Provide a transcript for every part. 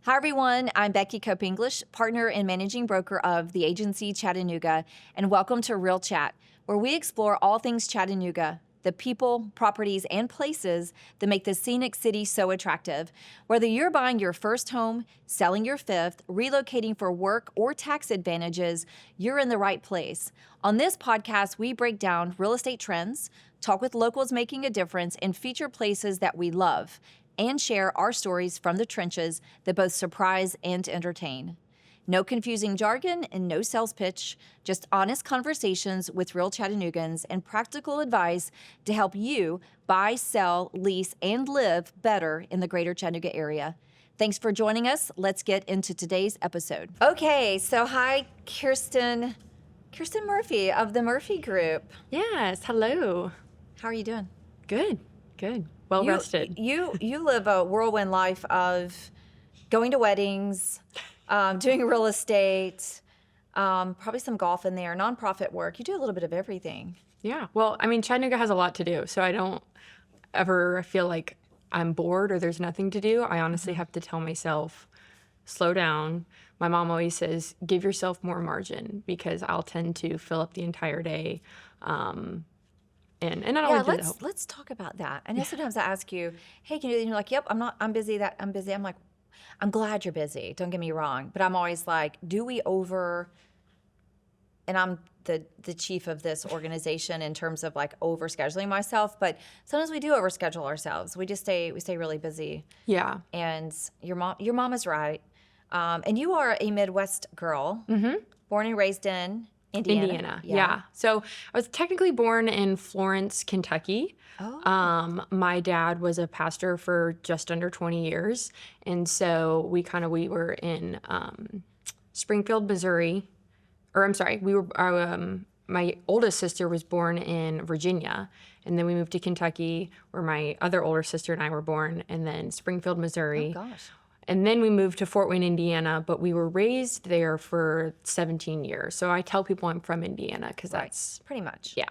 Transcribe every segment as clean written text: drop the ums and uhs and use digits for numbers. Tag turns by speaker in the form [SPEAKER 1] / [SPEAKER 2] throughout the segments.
[SPEAKER 1] Hi, everyone. I'm Becky Cope English, partner and managing broker of the agency Chattanooga, and welcome to Real Chat, where we explore all things Chattanooga, the people, properties, and places that make the scenic city so attractive. Whether you're buying your first home, selling your fifth, relocating for work, or tax advantages, you're in the right place. On this podcast, we break down real estate trends, talk with locals making a difference, and feature places that we love, and share our stories from the trenches that both surprise and entertain. No confusing jargon and no sales pitch, just honest conversations with real Chattanoogans and practical advice to help you buy, sell, lease, and live better in the greater Chattanooga area. Thanks for joining us. Let's get into today's episode. Okay, so hi, Kierstin Murphy of the Murphy Group.
[SPEAKER 2] Yes, hello.
[SPEAKER 1] How are you doing?
[SPEAKER 2] Good. Well rested.
[SPEAKER 1] You live a whirlwind life of going to weddings, doing real estate, probably some golf in there, nonprofit work. You do a little bit of everything.
[SPEAKER 2] Yeah. Well, I mean, Chattanooga has a lot to do, so I don't ever feel like I'm bored or there's nothing to do. I honestly have to tell myself, slow down. My mom always says, give yourself more margin because I'll tend to fill up the entire day. And I don't always do that.
[SPEAKER 1] Let's talk about that. I know sometimes I ask you, hey, can you, and you're like, yep, I'm busy. I'm like, I'm glad you're busy. Don't get me wrong. But I'm always like, and I'm the chief of this organization in terms of like over scheduling myself, but sometimes we do overschedule ourselves. We stay really busy.
[SPEAKER 2] Yeah.
[SPEAKER 1] And your mom is right. And you are a Midwest girl, born and raised in Indiana.
[SPEAKER 2] Yeah. So I was technically born in Florence, Kentucky.
[SPEAKER 1] Oh.
[SPEAKER 2] My dad was a pastor for just under 20 years. And so we were in Springfield, Missouri. Or I'm sorry, my oldest sister was born in Virginia. And then we moved to Kentucky where my other older sister and I were born. And then Springfield, Missouri.
[SPEAKER 1] Oh, gosh.
[SPEAKER 2] And then we moved to Fort Wayne, Indiana, but we were raised there for 17 years. So I tell people I'm from Indiana because that's...
[SPEAKER 1] Pretty much.
[SPEAKER 2] Yeah.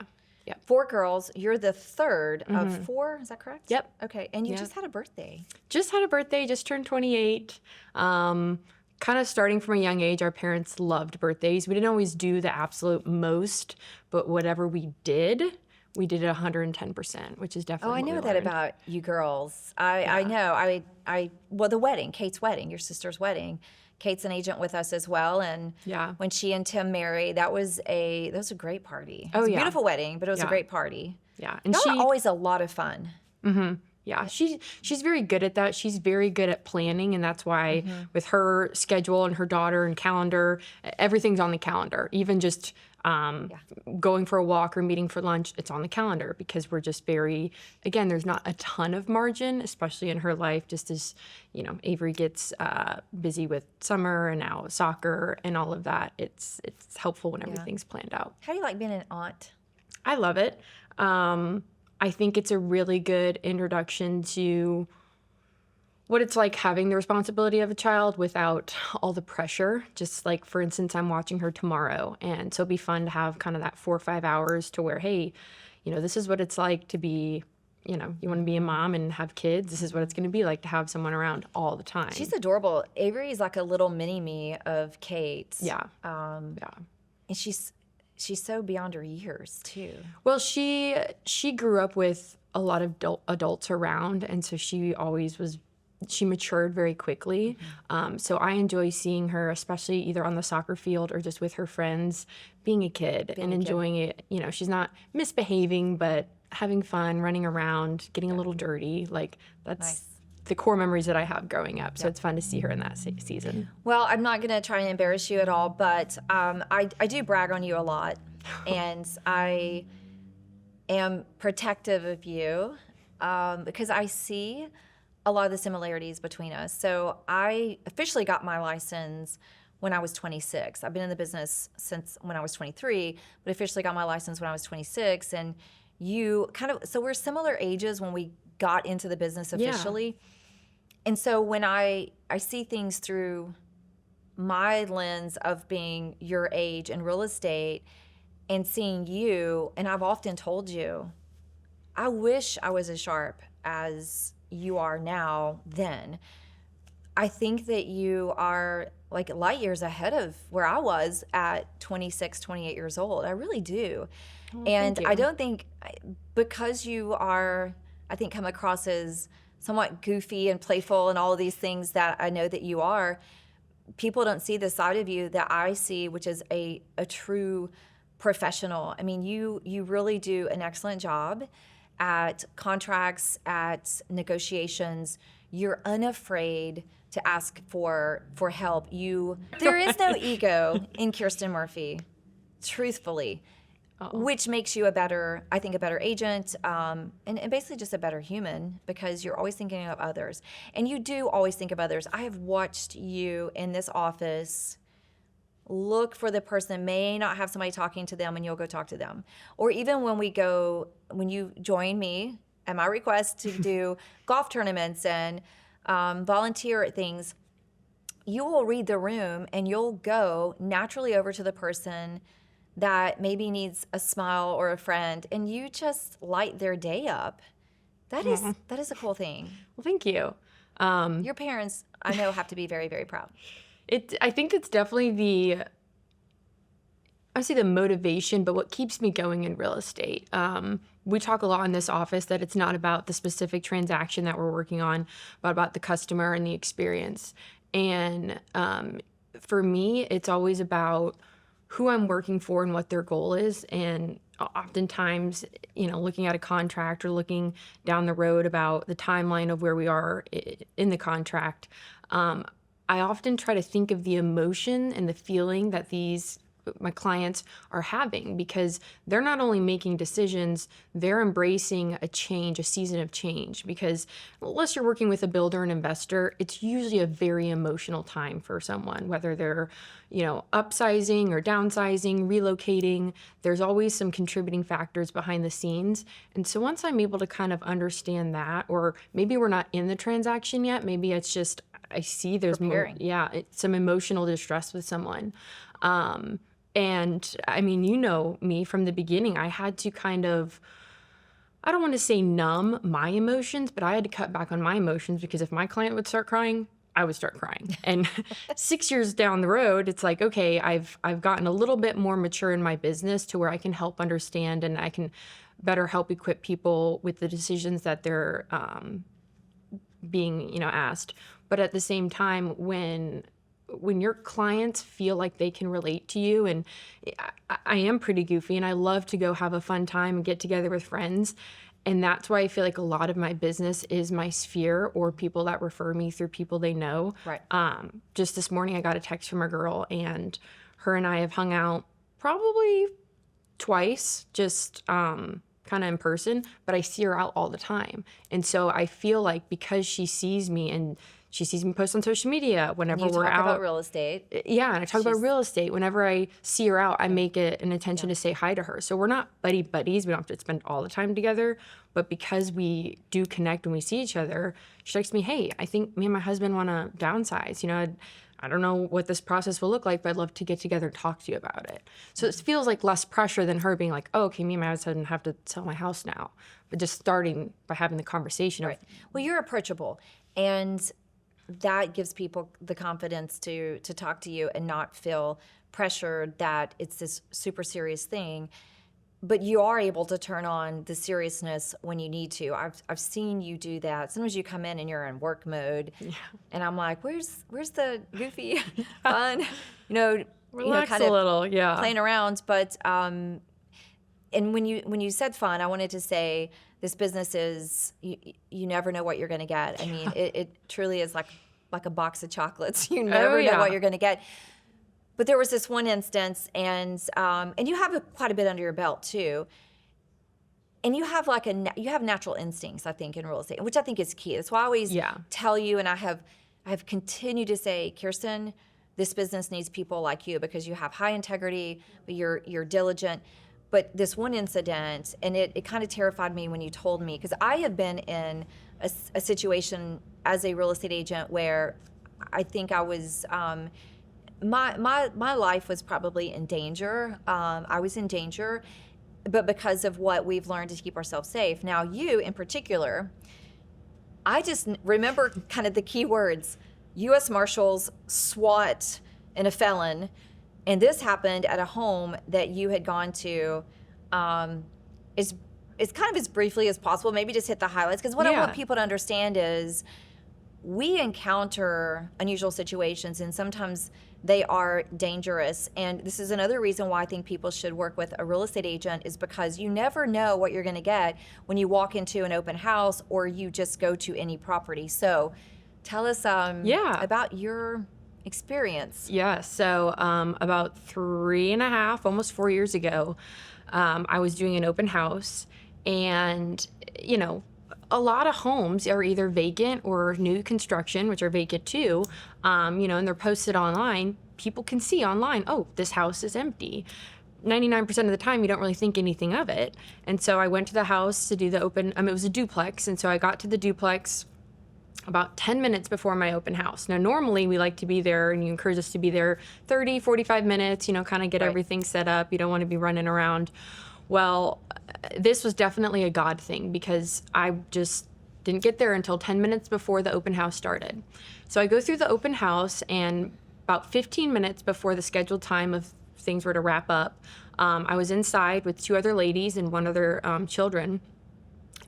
[SPEAKER 1] 4 girls. You're the third of 4. Is that correct?
[SPEAKER 2] Yep.
[SPEAKER 1] Okay. And you just had a birthday.
[SPEAKER 2] Just had a birthday, just turned 28. Kind of starting from a young age, our parents loved birthdays. We didn't always do the absolute most, but whatever we did it 110%, which is definitely
[SPEAKER 1] I know that about you girls. I know. Well, the wedding, Kate's wedding, your sister's wedding. Kate's an agent with us as well, and when she and Tim married, that was a great party. It was a beautiful wedding, but it was a great party.
[SPEAKER 2] Yeah,
[SPEAKER 1] and she always a lot of fun.
[SPEAKER 2] Mm-hmm. Yeah, she's very good at that. She's very good at planning, and that's why with her schedule and her daughter and calendar, everything's on the calendar. Even just going for a walk or meeting for lunch, it's on the calendar because we're just again, there's not a ton of margin, especially in her life, just as, Avery gets busy with summer and now soccer and all of that. It's helpful when everything's planned out.
[SPEAKER 1] How do you like being an aunt?
[SPEAKER 2] I love it. I think it's a really good introduction to what it's like having the responsibility of a child without all the pressure. Just like, for instance, I'm watching her tomorrow, and so it'll be fun to have kind of that 4 or 5 hours to where, hey, this is what it's like to be, you want to be a mom and have kids. This is what it's going to be like to have someone around all the time.
[SPEAKER 1] She's adorable. Avery is like a little mini-me of Kate's.
[SPEAKER 2] Yeah.
[SPEAKER 1] And she's so beyond her years, too.
[SPEAKER 2] Well, she grew up with a lot of adults around, and so she matured very quickly. So I enjoy seeing her, especially either on the soccer field or just with her friends, being a kid and enjoying it. She's not misbehaving, but having fun, running around, getting a little dirty. Like, that's the core memories that I have growing up. So it's fun to see her in that season.
[SPEAKER 1] Well, I'm not going to try and embarrass you at all, but I do brag on you a lot. And I am protective of you because I see a lot of the similarities between us. So I officially got my license when I was 26. I've been in the business since when I was 23, but officially got my license when I was 26. And you so we're similar ages when we got into the business officially. Yeah. And so when I see things through my lens of being your age in real estate and seeing you, and I've often told you, I wish I was as sharp as you are now then. I think that you are like light years ahead of where I was at 26, 28 years old. I really do.
[SPEAKER 2] Well,
[SPEAKER 1] And
[SPEAKER 2] thank
[SPEAKER 1] I
[SPEAKER 2] you.
[SPEAKER 1] don't think, because you are, I think, come across as somewhat goofy and playful and all of these things that I know that you are, people don't see the side of you that I see, which is a true professional. I mean, you really do an excellent job at contracts, at negotiations. You're unafraid to ask for help. There is no ego in Kierstin Murphy, truthfully, which makes you I think, a better agent, and basically just a better human, because you're always thinking of others. And you do always think of others. I have watched you in this office look for the person that may not have somebody talking to them, and you'll go talk to them. Or even when you join me at my request to do golf tournaments and volunteer at things, you will read the room and you'll go naturally over to the person that maybe needs a smile or a friend, and you just light their day up. That is a cool thing.
[SPEAKER 2] Well, thank you.
[SPEAKER 1] Your parents, I know, have to be very, very proud.
[SPEAKER 2] I think it's definitely I would say the motivation, but what keeps me going in real estate. We talk a lot in this office that it's not about the specific transaction that we're working on, but about the customer and the experience. And for me, it's always about who I'm working for and what their goal is. And oftentimes, looking at a contract or looking down the road about the timeline of where we are in the contract, I often try to think of the emotion and the feeling that my clients are having, because they're not only making decisions, they're embracing a change, a season of change. Because unless you're working with a builder and investor, it's usually a very emotional time for someone, whether they're, upsizing or downsizing, relocating. There's always some contributing factors behind the scenes. And so once I'm able to kind of understand that, or maybe we're not in the transaction yet, maybe it's just I see there's
[SPEAKER 1] Preparing.
[SPEAKER 2] some emotional distress with someone. And I mean, me from the beginning, I had to kind of, I don't want to say numb my emotions, but I had to cut back on my emotions, because if my client would start crying, I would start crying. And 6 years down the road, it's like, okay, I've gotten a little bit more mature in my business to where I can help understand and I can better help equip people with the decisions that they're being, asked. But at the same time, when your clients feel like they can relate to you, and I am pretty goofy and I love to go have a fun time and get together with friends. And that's why I feel like a lot of my business is my sphere, or people that refer me through people they know.
[SPEAKER 1] Right.
[SPEAKER 2] Just this morning, I got a text from a girl, and her and I have hung out probably twice, just kind of in person, but I see her out all the time. And so I feel like because she sees me and she sees me post on social media whenever we're out.
[SPEAKER 1] You talk about real estate.
[SPEAKER 2] Yeah, and I talk about real estate. Whenever I see her out, I make it an intention to say hi to her. So we're not buddies. We don't have to spend all the time together. But because we do connect when we see each other, she texts me, hey, I think me and my husband want to downsize. I don't know what this process will look like, but I'd love to get together and talk to you about it. So it feels like less pressure than her being like, oh, okay, me and my husband have to sell my house now. But just starting by having the conversation.
[SPEAKER 1] Right. Well, you're approachable, and that gives people the confidence to talk to you and not feel pressured that it's this super serious thing. But you are able to turn on the seriousness when you need to. I've seen you do that. Sometimes you come in and you're in work mode, and I'm like, where's the goofy fun?
[SPEAKER 2] Relax
[SPEAKER 1] kind of
[SPEAKER 2] a little,
[SPEAKER 1] playing around. But and when you said fun, I wanted to say this business is you never know what you're going to get. I mean, it truly is like a box of chocolates. You never know what you're going to get. But there was this one instance, and you have quite a bit under your belt too. And you have you have natural instincts, I think, in real estate, which I think is key. That's why I always tell you, and I have continued to say, Kierstin, this business needs people like you, because you have high integrity, but you're diligent. But this one incident, and it kind of terrified me when you told me, because I have been in a situation as a real estate agent where I think I was, my life was probably in danger. I was in danger, but because of what we've learned to keep ourselves safe. Now, you in particular, I just remember kind of the key words: U.S. Marshals, SWAT, and a felon. And this happened at a home that you had gone to. It's kind of as briefly as possible, maybe just hit the highlights. Because what I want people to understand is we encounter unusual situations, and sometimes they are dangerous. And this is another reason why I think people should work with a real estate agent, is because you never know what you're going to get when you walk into an open house or you just go to any property. So tell us about your experience.
[SPEAKER 2] Yeah, so about 3.5, almost 4 years ago, I was doing an open house, and, you know, a lot of homes are either vacant or new construction, which are vacant too, you know, and they're posted online. People can see online, oh, this house is empty. 99% of the time, you don't really think anything of it. And so I went to the house to do the open, it was a duplex, and so I got to the duplex about 10 minutes before my open house. Now, normally we like to be there, and you encourage us to be there 30, 45 minutes, you know, kind of get everything set up. You don't want to be running around. Well, this was definitely a God thing, because I just didn't get there until 10 minutes before the open house started. So I go through the open house, and about 15 minutes before the scheduled time of things were to wrap up, I was inside with 2 other ladies and 1 other children.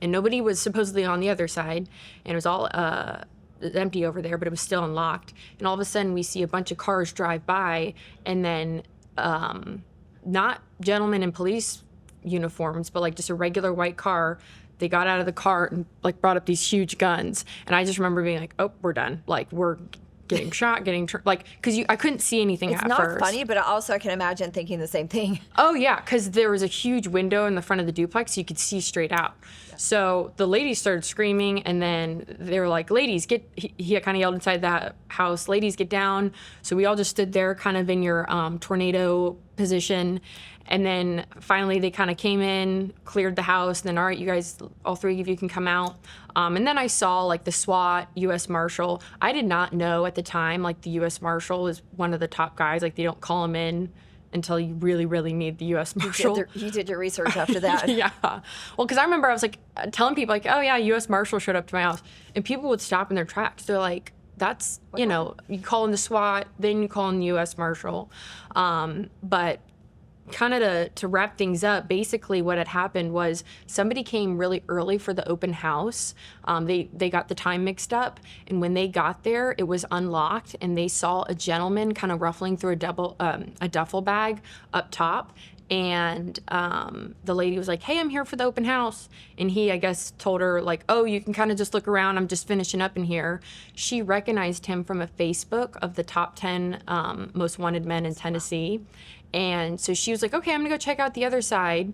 [SPEAKER 2] And nobody was supposedly on the other side, and it was all empty over there, but it was still unlocked. And all of a sudden, we see a bunch of cars drive by, and then not gentlemen in police uniforms, but like just a regular white car. They got out of the car and like brought up these huge guns. And I just remember being like, oh, we're done. Like, we're getting shot, because I couldn't see anything at first.
[SPEAKER 1] It's not funny, but also I can imagine thinking the same thing.
[SPEAKER 2] Oh, yeah, because there was a huge window in the front of the duplex, so you could see straight out. Yeah. So the ladies started screaming, and then they were like, ladies, he kind of yelled inside that house, ladies, get down. So we all just stood there kind of in your tornado position. And then finally they kind of came in, cleared the house, and then, all right, you guys, all 3 of you can come out. And then I saw like the SWAT, U.S. Marshal. I did not know at the time, like the U.S. Marshal is one of the top guys. Like, they don't call him in until you really, really need the U.S. Marshal.
[SPEAKER 1] You did your research after that.
[SPEAKER 2] Yeah. Well, because I remember I was like telling people like, oh yeah, U.S. Marshal showed up to my house. And people would stop in their tracks. They're like, that's, you know, you call in the SWAT, then you call in the U.S. Marshal. But kind of to wrap things up, basically what had happened was somebody came really early for the open house. They got the time mixed up, and when they got there, it was unlocked, and they saw a gentleman kind of ruffling through a duffel bag up top. And the lady was like, hey, I'm here for the open house. And he, I guess, told her, like, oh, you can kind of just look around. I'm just finishing up in here. She recognized him from a Facebook of the top 10 most wanted men in Tennessee. And so she was like, okay, I'm going to go check out the other side,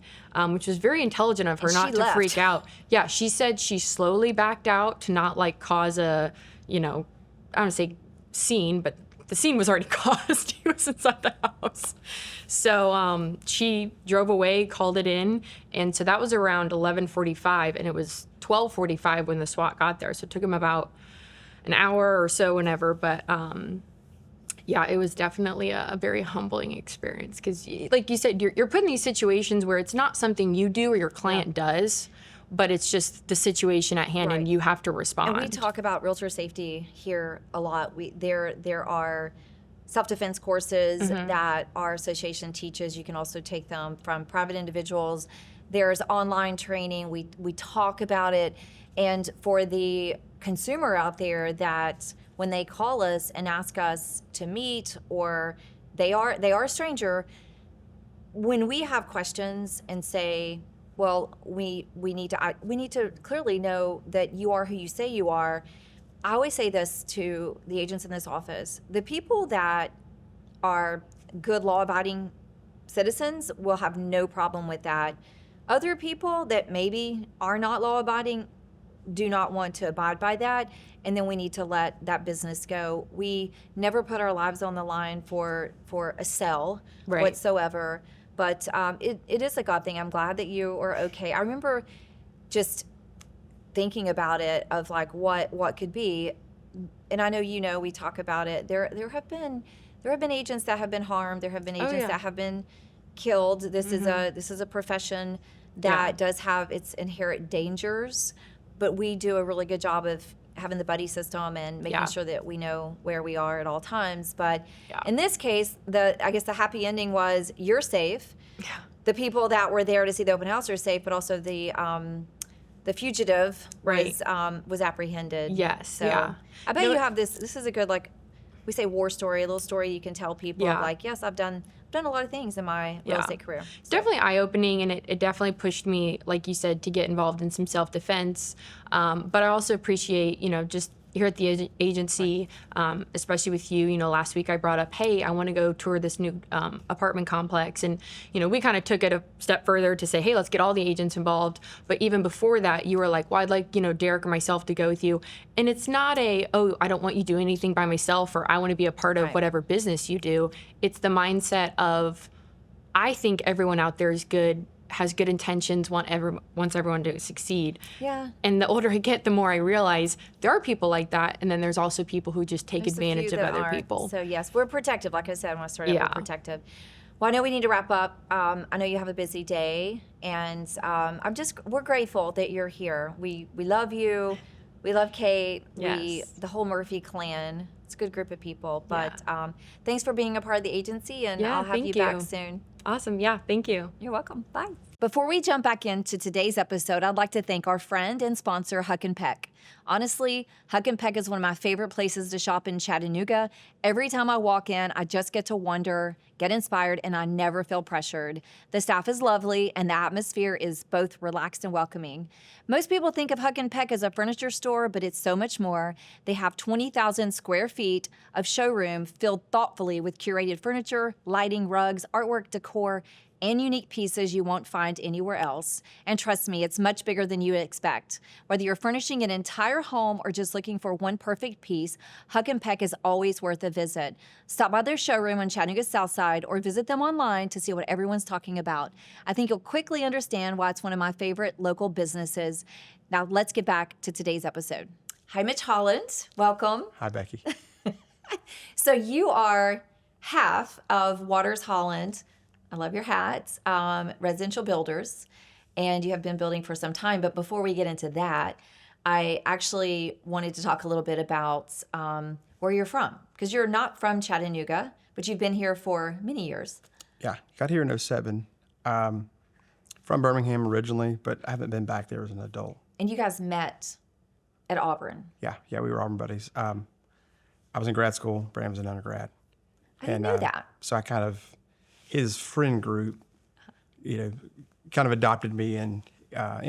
[SPEAKER 2] which was very intelligent of her not to freak out. Yeah, she said she slowly backed out to not, like, cause a, you know, I don't want to say scene, but the scene was already caused. He was inside the house. So she drove away, called it in, and so that was around 11:45, and it was 12:45 when the SWAT got there. So it took him about an hour or so, whenever, but yeah, it was definitely a very humbling experience, because, like you said, you're put in these situations where it's not something you do or your client does, but it's just the situation at hand, and you have to respond.
[SPEAKER 1] And we talk about realtor safety here a lot. There are self-defense courses that our association teaches. You can also take them from private individuals. There's online training. We talk about it. And for the consumer out there that when they call us and ask us to meet, or they are a stranger, when we have questions and say, well, we need to clearly know that you are who you say you are. I always say this to the agents in this office: the people that are good law-abiding citizens will have no problem with that. Other people that maybe are not law-abiding do not want to abide by that, and then we need to let that business go. We never put our lives on the line for a sell whatsoever. But it is a God thing. I'm glad that you are okay. I remember just thinking about it, of like what could be, and I know we talk about it. There have been agents that have been harmed. There have been agents that have been killed. This is a profession that does have its inherent dangers, but we do a really good job of having the buddy system and making
[SPEAKER 2] Yeah.
[SPEAKER 1] sure that we know where we are at all times. But
[SPEAKER 2] Yeah.
[SPEAKER 1] in this case, I guess the happy ending was you're safe.
[SPEAKER 2] Yeah.
[SPEAKER 1] The people that were there to see the open house are safe, but also the fugitive
[SPEAKER 2] Right.
[SPEAKER 1] was apprehended.
[SPEAKER 2] Yes,
[SPEAKER 1] So
[SPEAKER 2] yeah.
[SPEAKER 1] I bet
[SPEAKER 2] No,
[SPEAKER 1] you have this. This is a good, like, we say war story, a little story you can tell people.
[SPEAKER 2] Yeah.
[SPEAKER 1] Like, yes, I've done a lot of things in my real
[SPEAKER 2] Yeah.
[SPEAKER 1] estate career.
[SPEAKER 2] It's definitely eye-opening, and it definitely pushed me, like you said, to get involved in some self-defense. But I also appreciate, just here at the agency, especially with you, last week I brought up, hey, I want to go tour this new apartment complex. And, we kind of took it a step further to say, hey, let's get all the agents involved. But even before that, you were like, well, I'd like, Derek or myself to go with you. And it's not I don't want you doing anything by myself, or I want to be a part of
[SPEAKER 1] Right.
[SPEAKER 2] whatever business you do. It's the mindset of, I think everyone out there is good, has good intentions, wants everyone to succeed.
[SPEAKER 1] Yeah.
[SPEAKER 2] And the older I get, the more I realize there are people like that, and then there's also people who just take
[SPEAKER 1] There's a few
[SPEAKER 2] advantage of
[SPEAKER 1] that
[SPEAKER 2] other
[SPEAKER 1] aren't.
[SPEAKER 2] people.
[SPEAKER 1] So yes, we're protective. Like I said, when I started,
[SPEAKER 2] Yeah.
[SPEAKER 1] we're protective. Well, I know we need to wrap up. I know you have a busy day, and we're grateful that you're here. We love you. We love Kate.
[SPEAKER 2] Yes.
[SPEAKER 1] The whole Murphy clan. It's a good group of people. But thanks for being a part of the agency, and
[SPEAKER 2] Yeah,
[SPEAKER 1] I'll have you
[SPEAKER 2] thank
[SPEAKER 1] back
[SPEAKER 2] you.
[SPEAKER 1] soon.
[SPEAKER 2] Awesome. Yeah, thank you.
[SPEAKER 1] You're welcome. Bye. Before we jump back into today's episode, I'd like to thank our friend and sponsor, Huck and Peck. Honestly, Huck and Peck is one of my favorite places to shop in Chattanooga. Every time I walk in, I just get to wonder, get inspired, and I never feel pressured. The staff is lovely, and the atmosphere is both relaxed and welcoming. Most people think of Huck and Peck as a furniture store, but it's so much more. They have 20,000 square feet of showroom filled thoughtfully with curated furniture, lighting, rugs, artwork, decor, and unique pieces you won't find anywhere else. And trust me, it's much bigger than you would expect. Whether you're furnishing an entire home or just looking for one perfect piece, Huck and Peck is always worth a visit. Stop by their showroom on Chattanooga's South Side or visit them online to see what everyone's talking about. I think you'll quickly understand why it's one of my favorite local businesses. Now let's get back to today's episode. Hi, Mitch Holland. Welcome.
[SPEAKER 3] Hi, Becky.
[SPEAKER 1] So you are half of Waters-Holland. I love your hats, residential builders, and you have been building for some time. But before we get into that, I actually wanted to talk a little bit about where you're from, because you're not from Chattanooga, but you've been here for many years.
[SPEAKER 3] Yeah, got here in '07. From Birmingham originally, but I haven't been back there as an adult.
[SPEAKER 1] And you guys met at Auburn.
[SPEAKER 3] Yeah, we were Auburn buddies. I was in grad school. Brandon was in undergrad.
[SPEAKER 1] I didn't know that.
[SPEAKER 3] So I kind of, his friend group, kind of adopted me, and I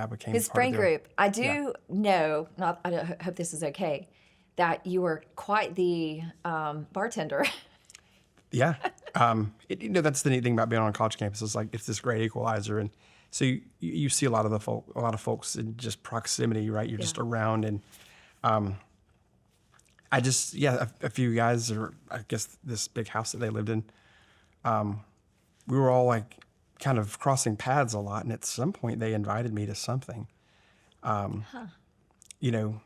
[SPEAKER 3] became
[SPEAKER 1] His
[SPEAKER 3] part
[SPEAKER 1] friend
[SPEAKER 3] of their-
[SPEAKER 1] group. I do know, I hope this is okay, that you were quite the bartender.
[SPEAKER 3] Yeah, that's the neat thing about being on a college campus. It's like it's this great equalizer, and so you see a lot of folks in just proximity, right? You're just around, and a few guys, or I guess this big house that they lived in, we were all like kind of crossing paths a lot, and at some point they invited me to something. You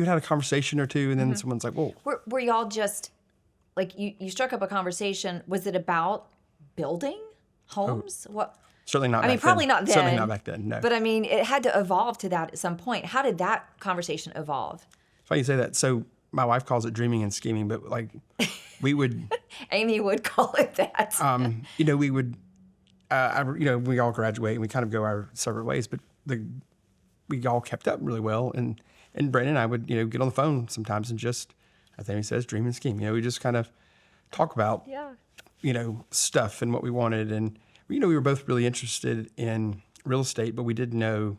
[SPEAKER 3] had a conversation or two, and then someone's like, "Whoa."
[SPEAKER 1] Were y'all just, like, you struck up a conversation? Was it about building homes? What?
[SPEAKER 3] Certainly not.
[SPEAKER 1] I mean,
[SPEAKER 3] back
[SPEAKER 1] probably
[SPEAKER 3] then.
[SPEAKER 1] not then.
[SPEAKER 3] Certainly not back then. No.
[SPEAKER 1] But I mean, it had to evolve to that at some point. How did that conversation evolve?
[SPEAKER 3] It's funny you say that. So my wife calls it dreaming and scheming, but like we would,
[SPEAKER 1] Amy would call it that.
[SPEAKER 3] we would, we all graduate and we kind of go our separate ways, but we all kept up really well. And Brandon and I would, get on the phone sometimes and just, as Amy says, dream and scheme. We just kind of talk about, stuff and what we wanted. And, we were both really interested in real estate, but we didn't know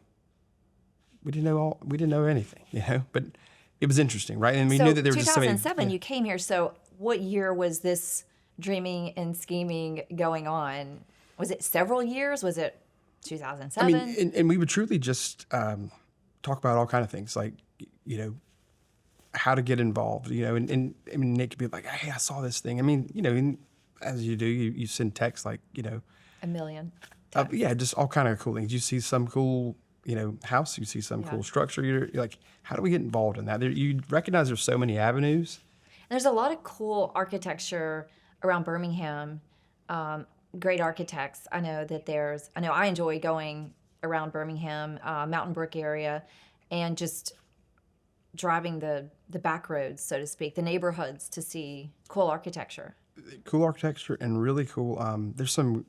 [SPEAKER 3] anything, but it was interesting, right? And we knew that there was just so many.
[SPEAKER 1] 2007, you came here. So what year was this dreaming and scheming going on? Was it several years? Was it 2007?
[SPEAKER 3] I mean, and we would truly just talk about all kind of things, like, how to get involved, and Nick could be like, hey, I saw this thing. I mean, as you do, you send texts like,
[SPEAKER 1] a million.
[SPEAKER 3] just all kind of cool things. You see some cool, house, you see some cool structure. You're like, how do we get involved in that? You recognize there's so many avenues.
[SPEAKER 1] And there's a lot of cool architecture around Birmingham. Great architects. I know I enjoy going around Birmingham, Mountain Brook area, and just driving the back roads, so to speak, the neighborhoods to see cool architecture.
[SPEAKER 3] Cool architecture and really cool. There's some,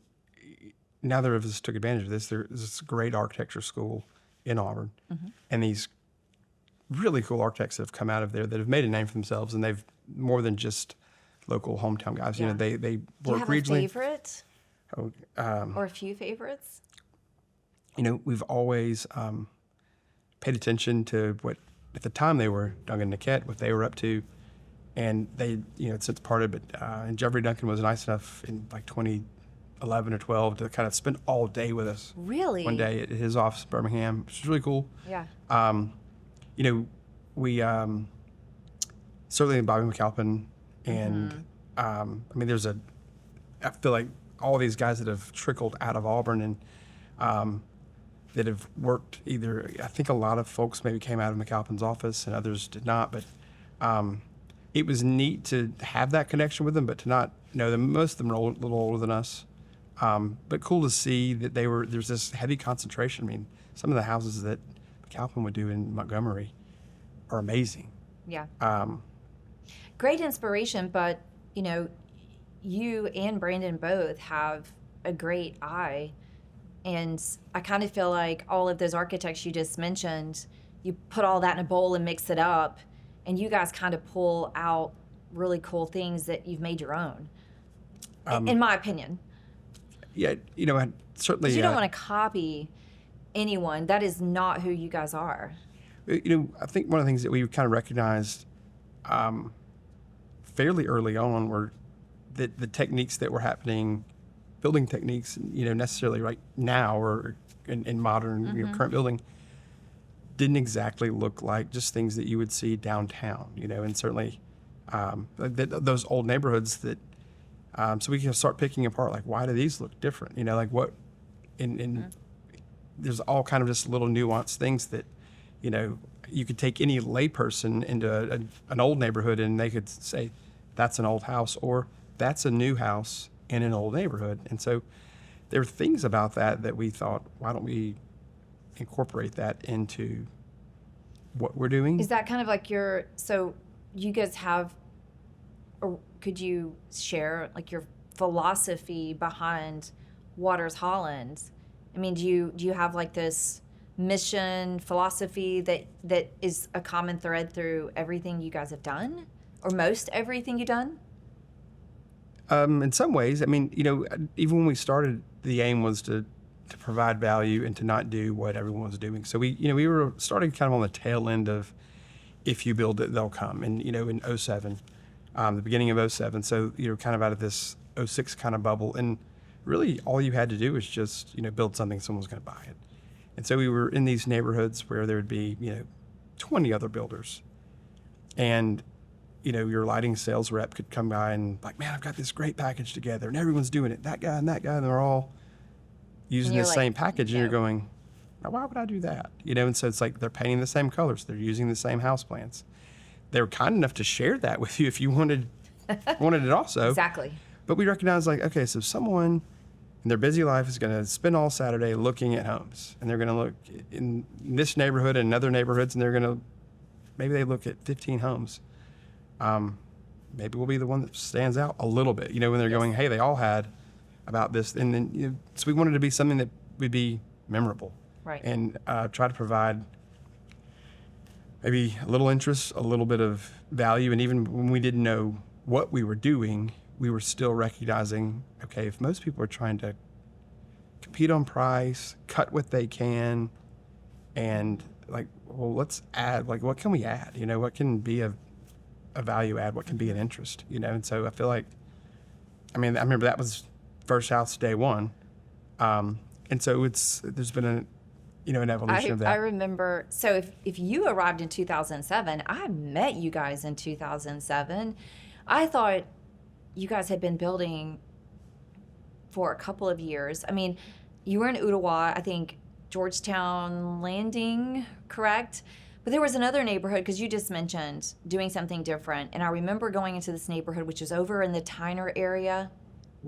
[SPEAKER 3] neither of us took advantage of this. There's this great architecture school in Auburn, and these really cool architects that have come out of there that have made a name for themselves, and they've more than just local hometown guys. You know, they
[SPEAKER 1] Do you
[SPEAKER 3] work
[SPEAKER 1] have
[SPEAKER 3] regionally.
[SPEAKER 1] a favorite or a few favorites?
[SPEAKER 3] You know, we've always paid attention to what, at the time they were Duncan and Niquette, what they were up to. And they, you know, since parted, but and Jeffrey Duncan was nice enough in like 2011 or 12 to kind of spend all day with us.
[SPEAKER 1] Really?
[SPEAKER 3] One day at his office in Birmingham, which was really cool.
[SPEAKER 1] Yeah.
[SPEAKER 3] You know, we certainly Bobby McAlpin, and I mean, I feel like all these guys that have trickled out of Auburn and that have worked either, I think a lot of folks maybe came out of McAlpin's office and others did not, but it was neat to have that connection with them, but to not know them. Most of them are a little older than us, but cool to see that there's this heavy concentration. I mean, some of the houses that McAlpin would do in Montgomery are amazing.
[SPEAKER 1] Yeah. Great inspiration, but you know, you and Brandon both have a great eye, and I kind of feel like all of those architects you just mentioned, you put all that in a bowl and mix it up, and you guys kind of pull out really cool things that you've made your own, in my opinion.
[SPEAKER 3] Yeah, you know, certainly.
[SPEAKER 1] 'Cause you don't want to copy anyone. That is not who you guys are.
[SPEAKER 3] You know, I think one of the things that we kind of recognized fairly early on were that the techniques that were happening, building techniques, you know, necessarily right now or in modern, you know, current building, didn't exactly look like just things that you would see downtown, you know, and certainly those old neighborhoods that, so we can start picking apart, like, why do these look different? You know, like what, there's all kind of just little nuanced things that, you know, you could take any layperson into an old neighborhood and they could say, that's an old house, or that's a new house in an old neighborhood. And so there are things about that we thought, why don't we incorporate that into what we're doing?
[SPEAKER 1] Is that kind of like so you guys have, or could you share like your philosophy behind Waters-Holland? I mean, do you have like this mission philosophy that is a common thread through everything you guys have done, or most everything you've done?
[SPEAKER 3] In some ways, I mean, you know, even when we started, the aim was to provide value and to not do what everyone was doing. So we were starting kind of on the tail end of, if you build it, they'll come. And, you know, in 07, the beginning of 07, so you're kind of out of this 06 kind of bubble. And really all you had to do was just, you know, build something, someone's going to buy it. And so we were in these neighborhoods where there would be, you know, 20 other builders. And, you know, your lighting sales rep could come by and like, man, I've got this great package together and everyone's doing it. That guy and that guy, and they're all using the same package. And you're going, now why would I do that? You know, and so it's like they're painting the same colors. They're using the same house plans. They were kind enough to share that with you if you wanted it also.
[SPEAKER 1] Exactly.
[SPEAKER 3] But we recognize, like, okay, so someone in their busy life is going to spend all Saturday looking at homes, and they're going to look in this neighborhood and other neighborhoods, and they're going to, maybe they look at 15 homes. Maybe we'll be the one that stands out a little bit, you know, when they're going, hey, they all had about this. And then, you know, so we wanted to be something that would be memorable.
[SPEAKER 1] Right.
[SPEAKER 3] And try to provide maybe a little interest, a little bit of value. And even when we didn't know what we were doing, we were still recognizing, okay, if most people are trying to compete on price, cut what they can, and like, well, let's add, like, what can we add? You know, what can be a value add? What can be an interest? You know, and so I feel like, I mean, I remember that was first house day one. And so there's been an evolution of that.
[SPEAKER 1] I remember, so if you arrived in 2007, I met you guys in 2007. I thought you guys had been building for a couple of years. I mean, you were in Ottawa, I think Georgetown Landing, correct? But there was another neighborhood, because you just mentioned doing something different. And I remember going into this neighborhood, which is over in the Tyner area.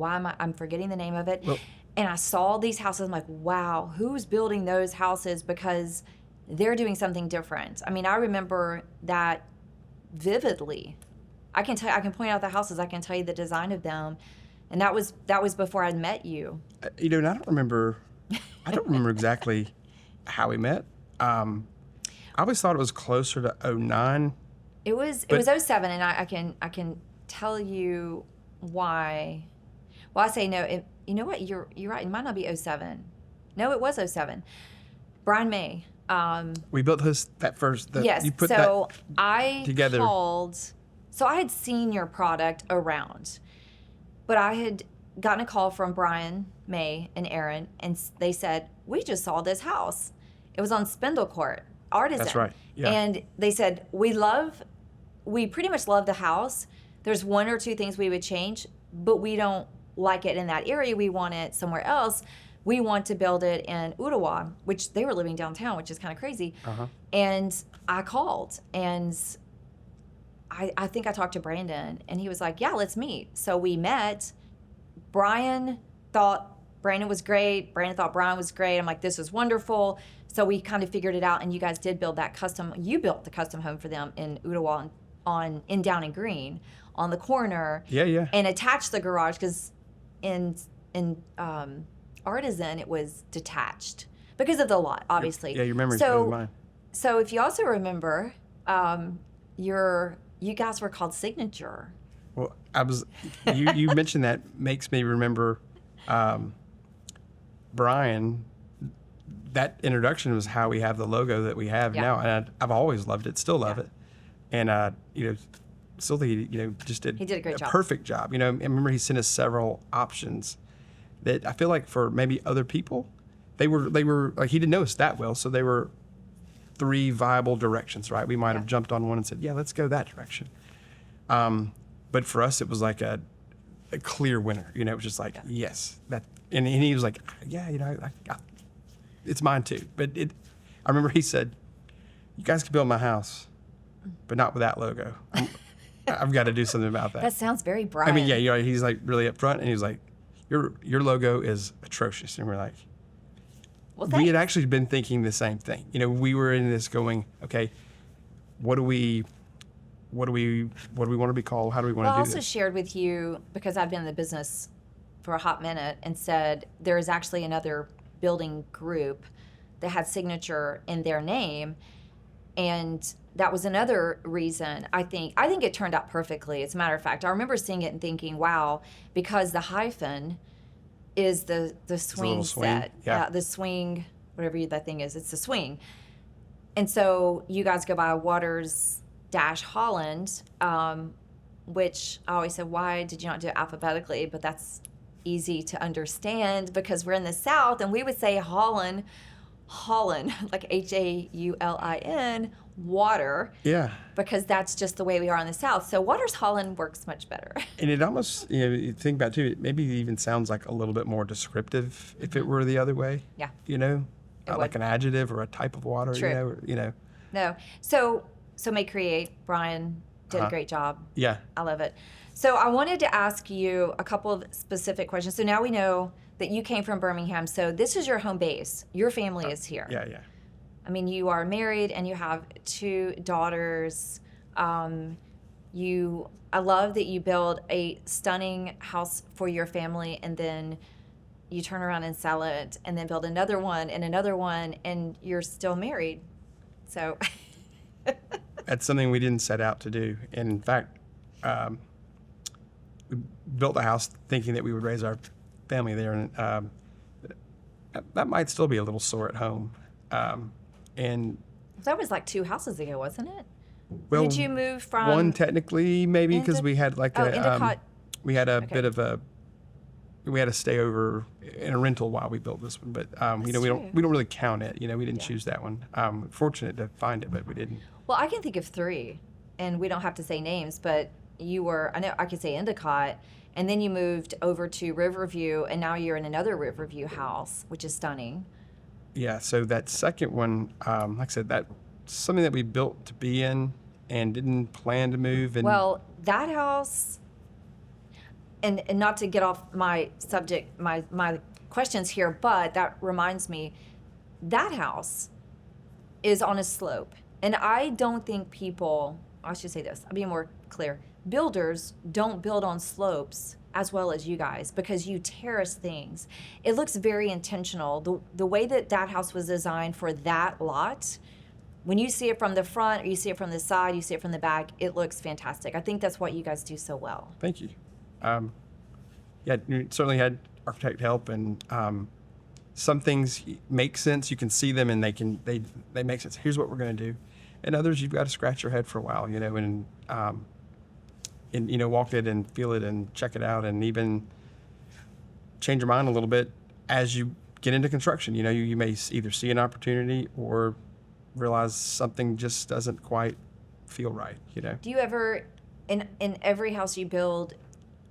[SPEAKER 1] I'm forgetting the name of it.
[SPEAKER 3] Well,
[SPEAKER 1] And I saw these houses. I'm like, wow, who's building those houses? Because they're doing something different. I mean, I remember that vividly. I can point out the houses. I can tell you the design of them. And that was before I'd met you.
[SPEAKER 3] And I don't remember exactly how we met. I always thought it was closer to 09.
[SPEAKER 1] It was 07, and I can tell you why. Well, I say no. You know what? You're right. It might not be 07. No, it was 07. Brian May.
[SPEAKER 3] We built that first.
[SPEAKER 1] Yes.
[SPEAKER 3] You put
[SPEAKER 1] so
[SPEAKER 3] that
[SPEAKER 1] I
[SPEAKER 3] together.
[SPEAKER 1] called. So I had seen your product around, but I had gotten a call from Brian May and Aaron, and they said, we just saw this house. It was on Spindle Court, Artisan.
[SPEAKER 3] That's right. Yeah.
[SPEAKER 1] And they said, we pretty much love the house. There's one or two things we would change, but we don't like it in that area. We want it somewhere else. We want to build it in Ottawa, which they were living downtown, which is kind of crazy.
[SPEAKER 3] Uh-huh.
[SPEAKER 1] And I called, and I think I talked to Brandon, and he was like, yeah, let's meet. So we met. Brian thought Brandon was great. Brandon thought Brian was great. I'm like, this is wonderful. So we kind of figured it out, and you guys did build you built the custom home for them in Ottawa in Downing Green on the corner.
[SPEAKER 3] Yeah.
[SPEAKER 1] And attached the garage, because in Artisan it was detached because of the lot, obviously.
[SPEAKER 3] Yeah, your memory's better than mine.
[SPEAKER 1] So if you also remember, you guys were called Signature.
[SPEAKER 3] Well, you mentioned that makes me remember Brian. That introduction was how we have the logo that we have now, and I've always loved it, still love it, and still think he did
[SPEAKER 1] a great job.
[SPEAKER 3] Perfect job. I remember he sent us several options that I feel like for maybe other people, they were like, he didn't know us that well, so they were 3 viable directions, right? We might have jumped on one and said, yeah, let's go that direction. But for us, it was like a clear winner. It was just like, yes, that, and he was like, yeah, it's mine too. But I remember he said, you guys can build my house, but not with that logo. I've got to do something about that.
[SPEAKER 1] That sounds very Brian.
[SPEAKER 3] I mean, yeah, he's like really upfront, and he was like, your logo is atrocious. And we're like,
[SPEAKER 1] well,
[SPEAKER 3] we had actually been thinking the same thing. We were in this going, okay, what do we want to be called? How do we want to do this?
[SPEAKER 1] I also shared with you, because I've been in the business for a hot minute, and said there is actually another building group that had Signature in their name, and that was another reason. I think it turned out perfectly. As a matter of fact, I remember seeing it and thinking, wow, because the hyphen is the swing set.
[SPEAKER 3] Yeah.
[SPEAKER 1] The swing, whatever that thing is, it's the swing. And so you guys go by Waters-Holland, which I always said, why did you not do it alphabetically? But that's easy to understand because we're in the South, and we would say Holland, like Haulin, water.
[SPEAKER 3] Yeah.
[SPEAKER 1] Because that's just the way we are in the South. So Waters-Holland works much better.
[SPEAKER 3] And it almost, you think about it too, it maybe even sounds like a little bit more descriptive if it were the other way.
[SPEAKER 1] Yeah.
[SPEAKER 3] Like an adjective or a type of water.
[SPEAKER 1] True. No. So May Create, Brian did a great job.
[SPEAKER 3] Yeah.
[SPEAKER 1] I love it. So I wanted to ask you a couple of specific questions. So now we know that you came from Birmingham. So this is your home base. Your family is here.
[SPEAKER 3] Yeah.
[SPEAKER 1] I mean, you are married and you have 2 daughters. I love that you build a stunning house for your family, and then you turn around and sell it, and then build another one, and you're still married. So
[SPEAKER 3] that's something we didn't set out to do. And in fact, we built a house thinking that we would raise our family there, and that might still be a little sore at home. And
[SPEAKER 1] that was like 2 houses ago, wasn't it?
[SPEAKER 3] Well,
[SPEAKER 1] did you move from
[SPEAKER 3] one technically maybe because we had like we had a bit of we had to stay over in a rental while we built this one, but we don't really count it. We didn't choose that one. Fortunate to find it, but we didn't.
[SPEAKER 1] Well, I can think of 3, and we don't have to say names, but I know I could say Endicott, and then you moved over to Riverview, and now you're in another Riverview house, which is stunning.
[SPEAKER 3] Yeah, so that second one, like I said, that's something that we built to be in and didn't plan to move. And
[SPEAKER 1] well, that house, and not to get off my subject, my questions here, but that reminds me, that house is on a slope. And I don't think people, I should say this, I'll be more clear. Builders don't build on slopes as well as you guys because you terrace things. It looks very intentional. The way that that house was designed for that lot, when you see it from the front or you see it from the side, you see it from the back, it looks fantastic. I think that's what you guys do so well.
[SPEAKER 3] Thank you. Yeah, you certainly had architect help, and some things make sense. You can see them, and they make sense. Here's what we're going to do, and others you've got to scratch your head for a while, and walk it and feel it and check it out, and even change your mind a little bit as you get into construction. You may either see an opportunity or realize something just doesn't quite feel right.
[SPEAKER 1] Do you ever, in every house you build,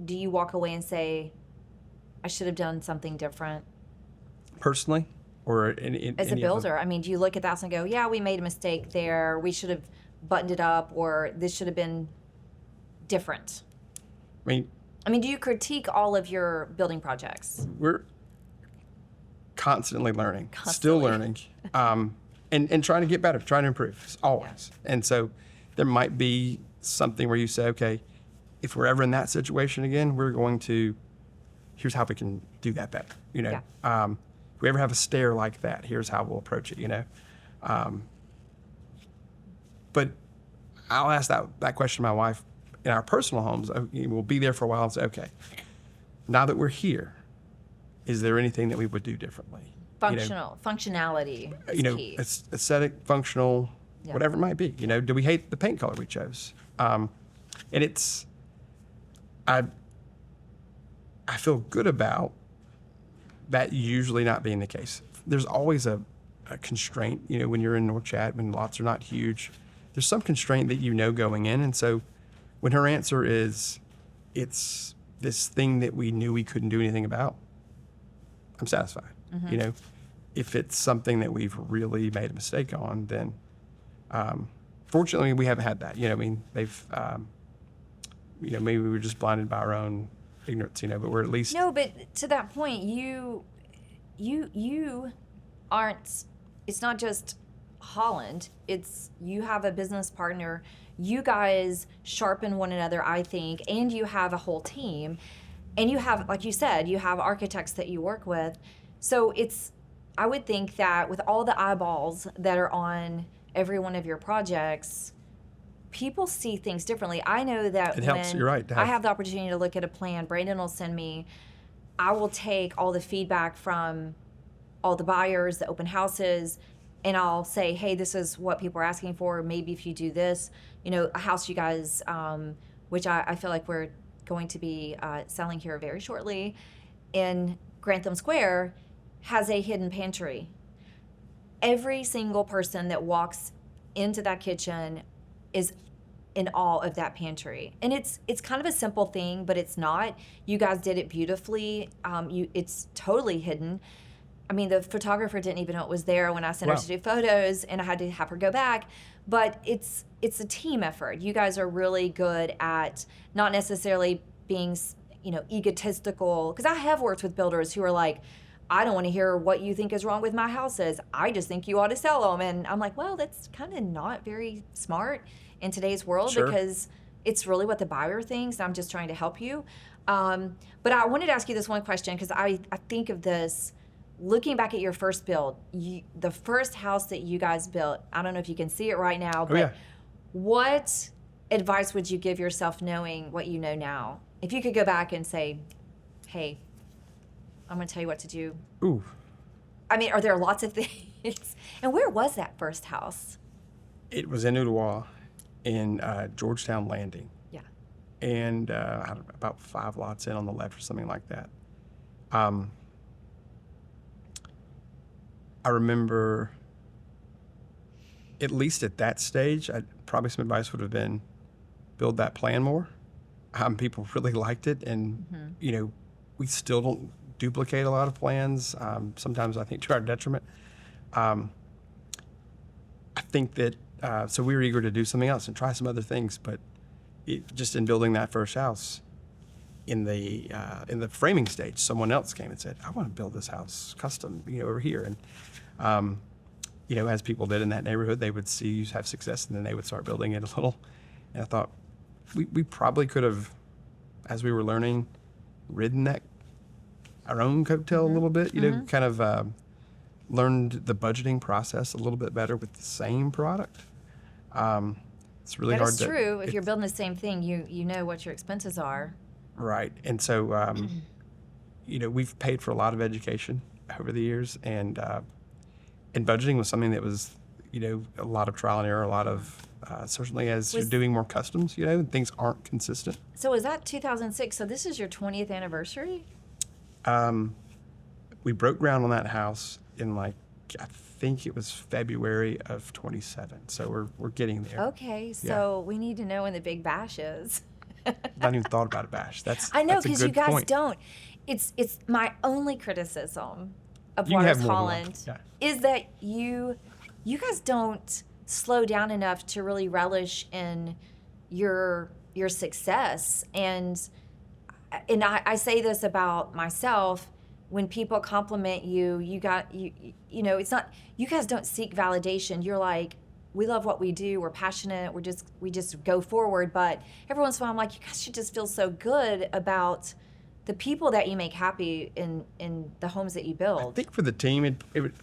[SPEAKER 1] do you walk away and say, I should have done something different?
[SPEAKER 3] Personally, or
[SPEAKER 1] as a builder, I mean, do you look at that and go, yeah, we made a mistake there, we should have buttoned it up, or this should have been different?
[SPEAKER 3] I
[SPEAKER 1] mean, do you critique all of your building projects?
[SPEAKER 3] We're constantly learning, still learning, and trying to get better, trying to improve, always. Yeah. And so there might be something where you say, okay, if we're ever in that situation again, here's how we can do that better.
[SPEAKER 1] Yeah.
[SPEAKER 3] If we ever have a stair like that, here's how we'll approach it. But I'll ask that question to my wife in our personal homes. We'll be there for a while and say, okay, now that we're here, is there anything that we would do differently?
[SPEAKER 1] Functionality is key.
[SPEAKER 3] Aesthetic, functional,
[SPEAKER 1] Yeah.
[SPEAKER 3] whatever it might be. Do we hate the paint color we chose? And I feel good about that usually not being the case. There's always a constraint, when you're in North Chatt, when lots are not huge, there's some constraint that going in. And so when her answer is, it's this thing that we knew we couldn't do anything about, I'm satisfied.
[SPEAKER 1] Mm-hmm.
[SPEAKER 3] If it's something that we've really made a mistake on, then fortunately we haven't had that. They've, maybe we were just blinded by our own ignorance, but we're at least.
[SPEAKER 1] No, but to that point, you aren't, it's not just Holland, it's you have a business partner. You guys sharpen one another, I think, and you have a whole team. And you have, like you said, you have architects that you work with. So I would think that with all the eyeballs that are on every one of your projects, people see things differently. I know that
[SPEAKER 3] it helps. You're right.
[SPEAKER 1] I have the opportunity to look at a plan, Brandon will send me, I will take all the feedback from all the buyers, the open houses, and I'll say, hey, this is what people are asking for. Maybe if you do this, a house you guys, which I feel like we're going to be selling here very shortly in Grantham Square, has a hidden pantry. Every single person that walks into that kitchen is in awe of that pantry. And it's kind of a simple thing, but it's not. You guys did it beautifully. It's totally hidden. I mean, the photographer didn't even know it was there when I sent her to do photos, and I had to have her go back. But it's a team effort. You guys are really good at not necessarily being, egotistical. Because I have worked with builders who are like, I don't want to hear what you think is wrong with my houses. I just think you ought to sell them. And I'm like, well, that's kind of not very smart in today's world.
[SPEAKER 3] Sure.
[SPEAKER 1] Because it's really what the buyer thinks. I'm just trying to help you. But I wanted to ask you this one question because I think of this. Looking back at your first build, the first house that you guys built, I don't know if you can see it right now, but what advice would you give yourself knowing what you know now? If you could go back and say, hey, I'm going to tell you what to do.
[SPEAKER 3] Ooh.
[SPEAKER 1] I mean, are there lots of things? And where was that first house?
[SPEAKER 3] It was in Ottawa in Georgetown Landing.
[SPEAKER 1] Yeah.
[SPEAKER 3] And about 5 lots in on the left or something like that. I remember, at least at that stage, probably some advice would have been build that plan more. People really liked it, and we still don't duplicate a lot of plans. Sometimes I think to our detriment. I think that so we were eager to do something else and try some other things, but just in building that first house, in the framing stage, someone else came and said, "I want to build this house custom, over here." And as people did in that neighborhood, they would see you have success, and then they would start building it a little. And I thought we probably could have, as we were learning, ridden that our own coattail a little bit. Kind of learned the budgeting process a little bit better with the same product. It's really hard.
[SPEAKER 1] That's true. If you're building the same thing, you know what your expenses are.
[SPEAKER 3] Right. And so, we've paid for a lot of education over the years, and budgeting was something that was, a lot of trial and error, a lot of, certainly as you're doing more customs, and things aren't consistent.
[SPEAKER 1] So was that 2006? So this is your 20th anniversary?
[SPEAKER 3] We broke ground on that house in I think it was February of 27. So we're getting there.
[SPEAKER 1] Okay. So we need to know when the big bash is.
[SPEAKER 3] Not even thought about a bash.
[SPEAKER 1] I know,
[SPEAKER 3] because
[SPEAKER 1] you guys don't. It's my only criticism of Waters-Holland is that you guys don't slow down enough to really relish in your success. And I say this about myself. When people compliment you, it's not, you guys don't seek validation. You're like, we love what we do. We're passionate. We just go forward. But every once in a while, I'm like, you guys should just feel so good about the people that you make happy in the homes that you build.
[SPEAKER 3] I think for the team, it would,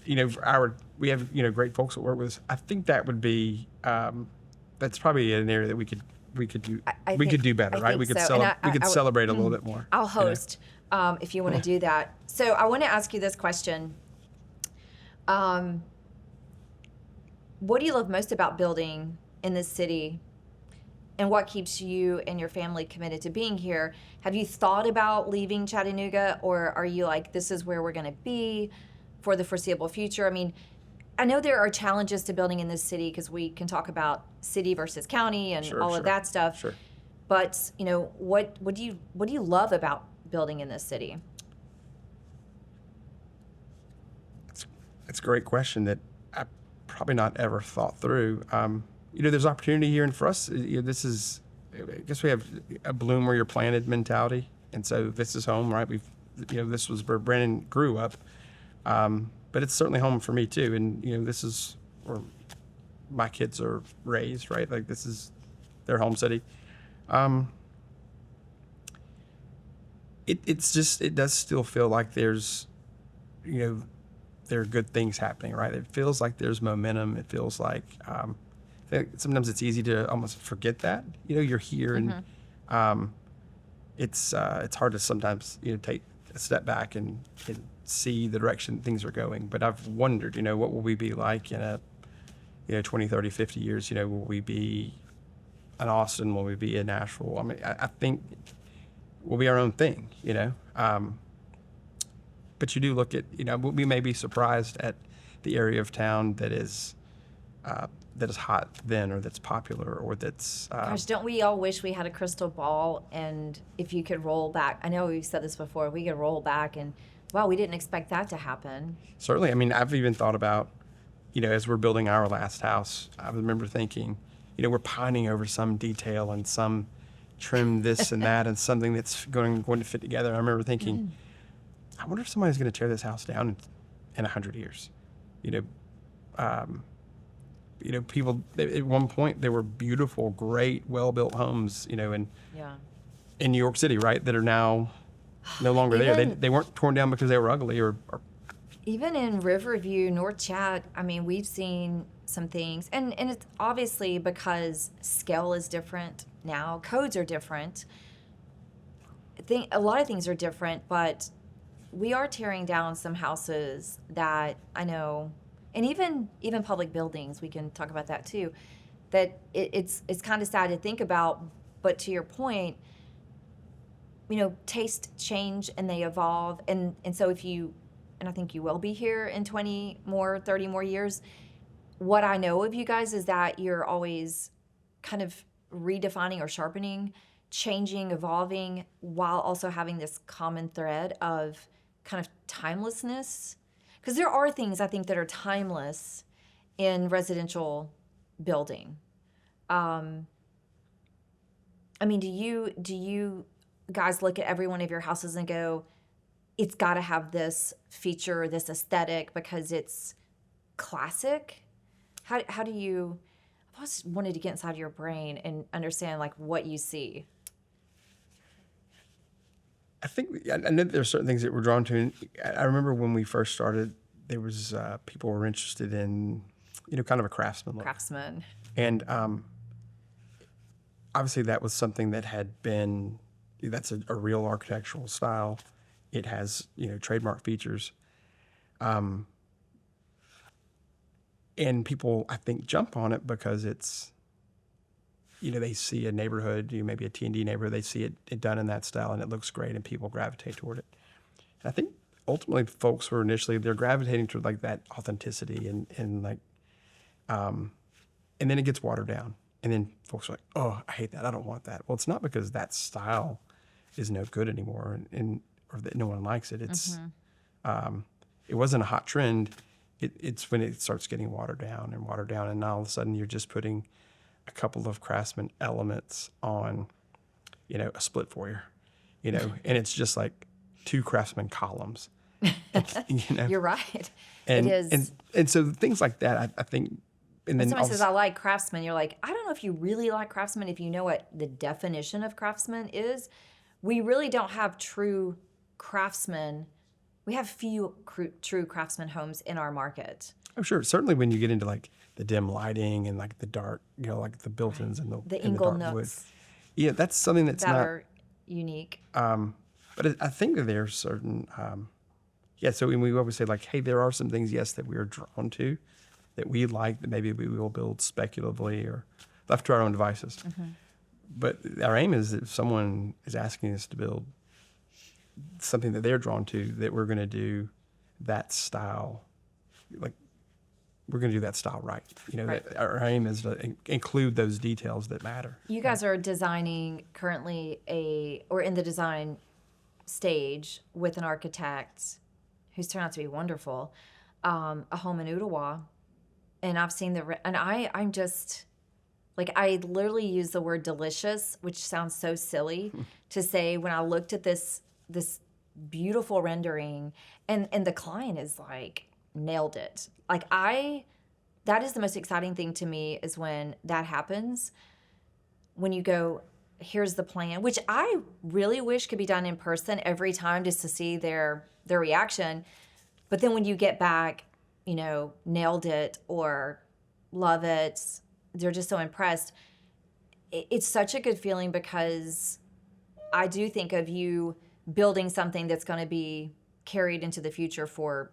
[SPEAKER 3] we have, great folks that work with us. I think that would be, that's probably an area that we could do better, right? We could celebrate a little bit more.
[SPEAKER 1] I'll host if you want to do that. So I want to ask you this question. What do you love most about building in this city, and what keeps you and your family committed to being here? Have you thought about leaving Chattanooga, or are you like, this is where we're going to be for the foreseeable future? I mean, I know there are challenges to building in this city because we can talk about city versus county and all of that stuff.
[SPEAKER 3] Sure.
[SPEAKER 1] But what do you love about building in this city?
[SPEAKER 3] It's a great question that I probably not ever thought through. There's opportunity here, and for us, this is, I guess we have a bloom where you're planted mentality, and so this is home, right? This was where Brandon grew up, but it's certainly home for me too, and this is where my kids are raised, right? Like this is their home city. It does still feel like there's, there are good things happening, right? It feels like there's momentum. It feels like sometimes it's easy to almost forget that, you're here, and it's hard to sometimes take a step back and see the direction things are going. But I've wondered, what will we be like in 20, 30, 50 years? Will we be in Austin? Will we be in Nashville? I mean, I think we'll be our own thing, But you do look at, we may be surprised at the area of town that is hot then, or that's popular, or that's...
[SPEAKER 1] Gosh, don't we all wish we had a crystal ball, and if you could roll back, I know we've said this before, we could roll back and, wow, we didn't expect that to happen.
[SPEAKER 3] Certainly. I mean, I've even thought about, as we're building our last house, I remember thinking, we're pining over some detail and some trim this and that and something that's going to fit together. I remember thinking, I wonder if somebody's going to tear this house down in 100 years. People at one point, there were beautiful, great, well-built homes, in New York City, right, that are now no longer there. They weren't torn down because they were ugly or
[SPEAKER 1] even in Riverview, North Chat, I mean, we've seen some things, and it's obviously because scale is different now, codes are different. A lot of things are different, but we are tearing down some houses that I know, and even public buildings, we can talk about that too, that it's kind of sad to think about, but to your point, tastes change and they evolve, and so if you, and I think you will be here in 20 more, 30 more years, what I know of you guys is that you're always kind of redefining or sharpening, changing, evolving, while also having this common thread of kind of timelessness. Because there are things I think that are timeless in residential building. I mean, do you guys look at every one of your houses and go, it's got to have this feature, this aesthetic because it's classic? How do you? I've always wanted to get inside your brain and understand like what you see.
[SPEAKER 3] I think I know there are certain things that we're drawn to. And I remember when we first started, there was people were interested in, kind of a craftsman look.
[SPEAKER 1] Craftsman.
[SPEAKER 3] And obviously that was something that that's a real architectural style. It has, trademark features. And people, I think, jump on it because it's, they see a neighborhood, maybe a T&D neighborhood, they see it done in that style and it looks great and people gravitate toward it. And I think ultimately folks were they're gravitating toward like that authenticity and like, and then it gets watered down. And then folks are like, oh, I hate that. I don't want that. Well, it's not because that style is no good anymore or that no one likes it. It's, it wasn't a hot trend. It's when it starts getting watered down, and now all of a sudden you're just putting a couple of Craftsman elements on, a split foyer, and it's just like 2 Craftsman columns.
[SPEAKER 1] You're right.
[SPEAKER 3] And,
[SPEAKER 1] it is.
[SPEAKER 3] And so things like that, I think. And
[SPEAKER 1] When
[SPEAKER 3] then
[SPEAKER 1] somebody says, I like Craftsman, you're like, I don't know if you really like Craftsman, if you know what the definition of Craftsman is. We really don't have true Craftsman. We have few true Craftsman homes in our market.
[SPEAKER 3] Oh, sure. Certainly when you get into like the dim lighting and like the dark, like the built-ins and
[SPEAKER 1] The
[SPEAKER 3] and
[SPEAKER 1] Ingle
[SPEAKER 3] dark wood.
[SPEAKER 1] nooks
[SPEAKER 3] Yeah, that's something that's
[SPEAKER 1] that
[SPEAKER 3] not
[SPEAKER 1] are unique.
[SPEAKER 3] But I think that there are certain, so we always say like, hey, there are some things, yes, that we are drawn to, that we like, that maybe we will build speculatively or left to our own devices. But our aim is that if someone is asking us to build something that they're drawn to, that we're going to do that style, like we're going to do that style right.
[SPEAKER 1] Right.
[SPEAKER 3] That our aim is to include those details that matter.
[SPEAKER 1] You guys are designing currently or in the design stage with an architect who's turned out to be wonderful, a home in Ottawa. And I've seen I'm just, like, I literally use the word delicious, which sounds so silly to say when I looked at this beautiful rendering and the client is like, nailed it. Like that is the most exciting thing to me is when that happens, when you go, here's the plan, which I really wish could be done in person every time just to see their reaction. But then when you get back, nailed it or love it, they're just so impressed. It's such a good feeling because I do think of you building something that's going to be carried into the future for,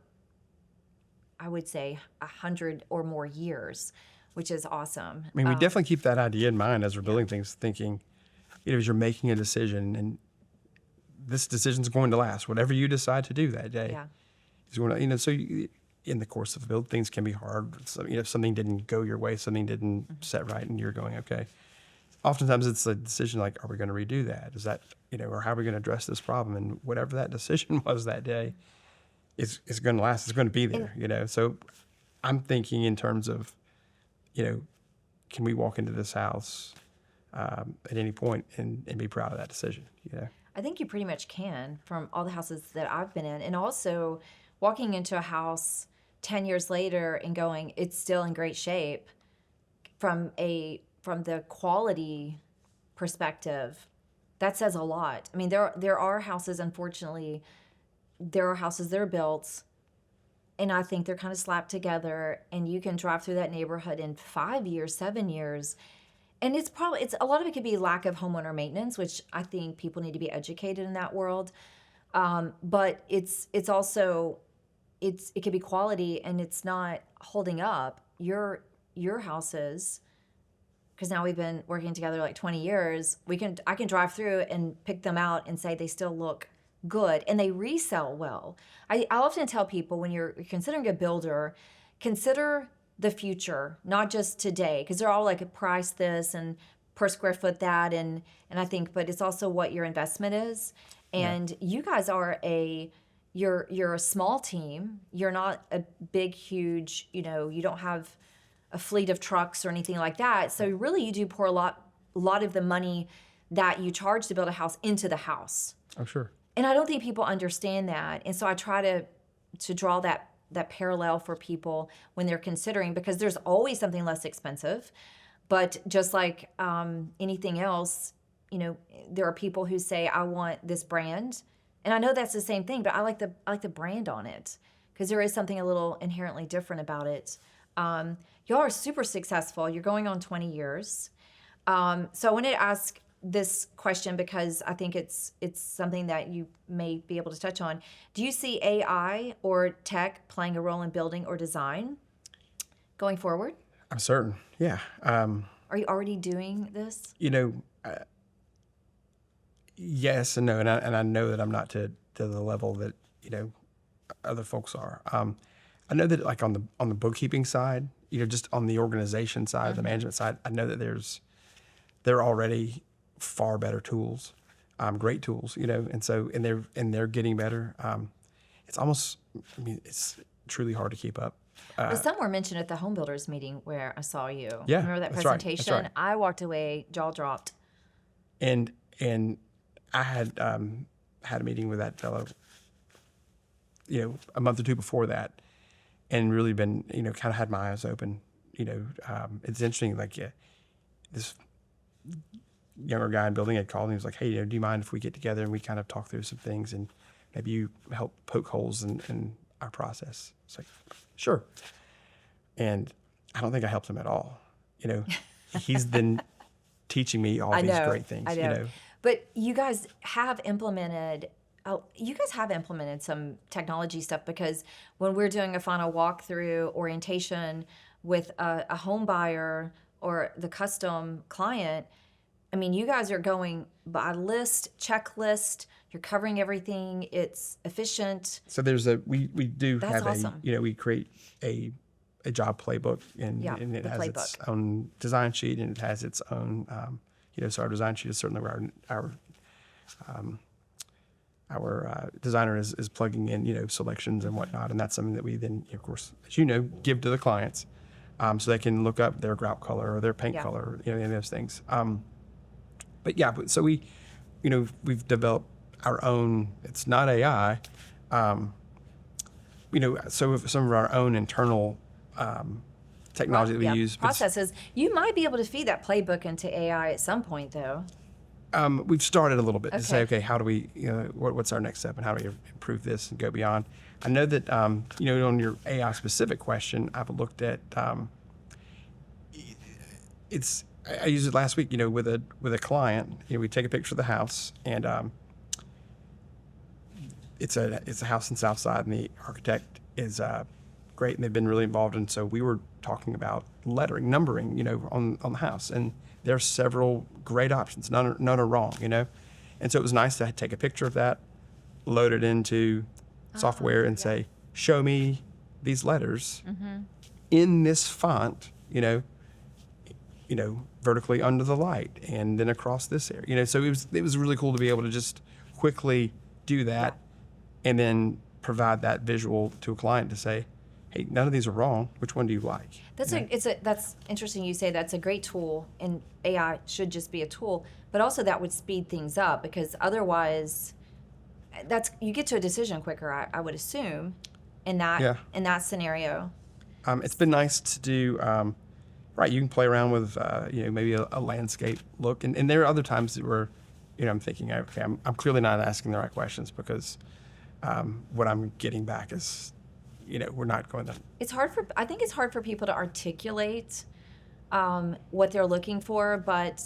[SPEAKER 1] I would say, 100 or more years, which is awesome.
[SPEAKER 3] I mean, we definitely keep that idea in mind as we're building things, thinking, as you're making a decision, and this decision's going to last. Whatever you decide to do that day is going to, so in the course of the build, things can be hard. So, if something didn't go your way, something didn't set right, and you're going, okay. Oftentimes it's a decision like, are we going to redo that? Is that, or how are we going to address this problem? And whatever that decision was that day, is going to last. It's going to be there, So I'm thinking in terms of, can we walk into this house at any point and be proud of that decision,
[SPEAKER 1] I think you pretty much can from all the houses that I've been in. And also walking into a house 10 years later and going, it's still in great shape from the quality perspective, that says a lot. I mean, there are houses, unfortunately, that are built, and I think they're kind of slapped together, and you can drive through that neighborhood in 5 years, 7 years, and it's a lot of it could be lack of homeowner maintenance, which I think people need to be educated in that world. But it's also it could be quality, and it's not holding up your houses. Because now we've been working together like 20 years, I can drive through and pick them out and say they still look good and they resell well. I often tell people when you're considering a builder, consider the future, not just today, because they're all like price this and per square foot that, and I think, but it's also what your investment is. And you guys are you're a small team. You're not a big, huge, you don't have a fleet of trucks or anything like that. So really you do pour a lot of the money that you charge to build a house into the house.
[SPEAKER 3] Oh, sure.
[SPEAKER 1] And I don't think people understand that. And so I try to draw that parallel for people when they're considering, because there's always something less expensive. But just like anything else, there are people who say, I want this brand. And I know that's the same thing, but I like the brand on it, because there is something a little inherently different about it. Y'all are super successful. You're going on 20 years. So I wanted to ask this question because I think it's something that you may be able to touch on. Do you see AI or tech playing a role in building or design going forward?
[SPEAKER 3] I'm certain. Yeah.
[SPEAKER 1] Are you already doing this?
[SPEAKER 3] Yes and no, and I know that I'm not to the level that other folks are. I know that like on the bookkeeping side, just on the organization side, the management side, I know that there are already far better tools, great tools, and they're getting better. It's almost, it's truly hard to keep up.
[SPEAKER 1] Well, some were mentioned at the home builders meeting where I saw you.
[SPEAKER 3] Yeah,
[SPEAKER 1] remember that
[SPEAKER 3] that's right,
[SPEAKER 1] presentation?
[SPEAKER 3] that's right.
[SPEAKER 1] I walked away, jaw dropped.
[SPEAKER 3] And I had had a meeting with that fellow, a month or two before that, and really been, kind of had my eyes open. It's interesting, this younger guy in building had called and he was like, hey, do you mind if we get together and we kind of talk through some things and maybe you help poke holes in our process? It's like, sure. And I don't think I helped him at all. He's been teaching me all these great things.
[SPEAKER 1] I know. But you guys have implemented some technology stuff, because when we're doing a final walkthrough orientation with a home buyer or the custom client, I mean, you guys are going by list, checklist. You're covering everything. It's efficient.
[SPEAKER 3] So we do
[SPEAKER 1] That's
[SPEAKER 3] have
[SPEAKER 1] awesome.
[SPEAKER 3] we create a job playbook, and it has its own design sheet, and it has its own, so our design sheet is certainly where our designer is plugging in, selections and whatnot, and that's something that we then, of course, as give to the clients, so they can look up their grout color or their paint color, any of those things. So we've developed our own. It's not AI, so some of our own internal technology that we use.
[SPEAKER 1] Processes. You might be able to feed that playbook into AI at some point, though.
[SPEAKER 3] We've started a little bit to say, okay, how do we, what's our next step, and how do we improve this and go beyond? I know that, on your AI specific question, I've looked at, I used it last week, with a client. We take a picture of the house, and it's a house in Southside, and the architect is great, and they've been really involved. And so we were talking about lettering, numbering, on the house, and there's several great options. None are wrong, And so it was nice to take a picture of that, load it into software, and say, show me these letters in this font, vertically under the light, and then across this area. So it was really cool to be able to just quickly do that, and then provide that visual to a client to say, hey, none of these are wrong. Which one do you like?
[SPEAKER 1] That's interesting. You say that's a great tool, and AI should just be a tool, but also that would speed things up, because otherwise, you get to a decision quicker. I would assume, in that scenario.
[SPEAKER 3] It's been nice to do. You can play around with maybe a landscape look, and there are other times where I'm thinking, okay, I'm clearly not asking the right questions, because what I'm getting back is, we're not going to.
[SPEAKER 1] I think it's hard for people to articulate what they're looking for, but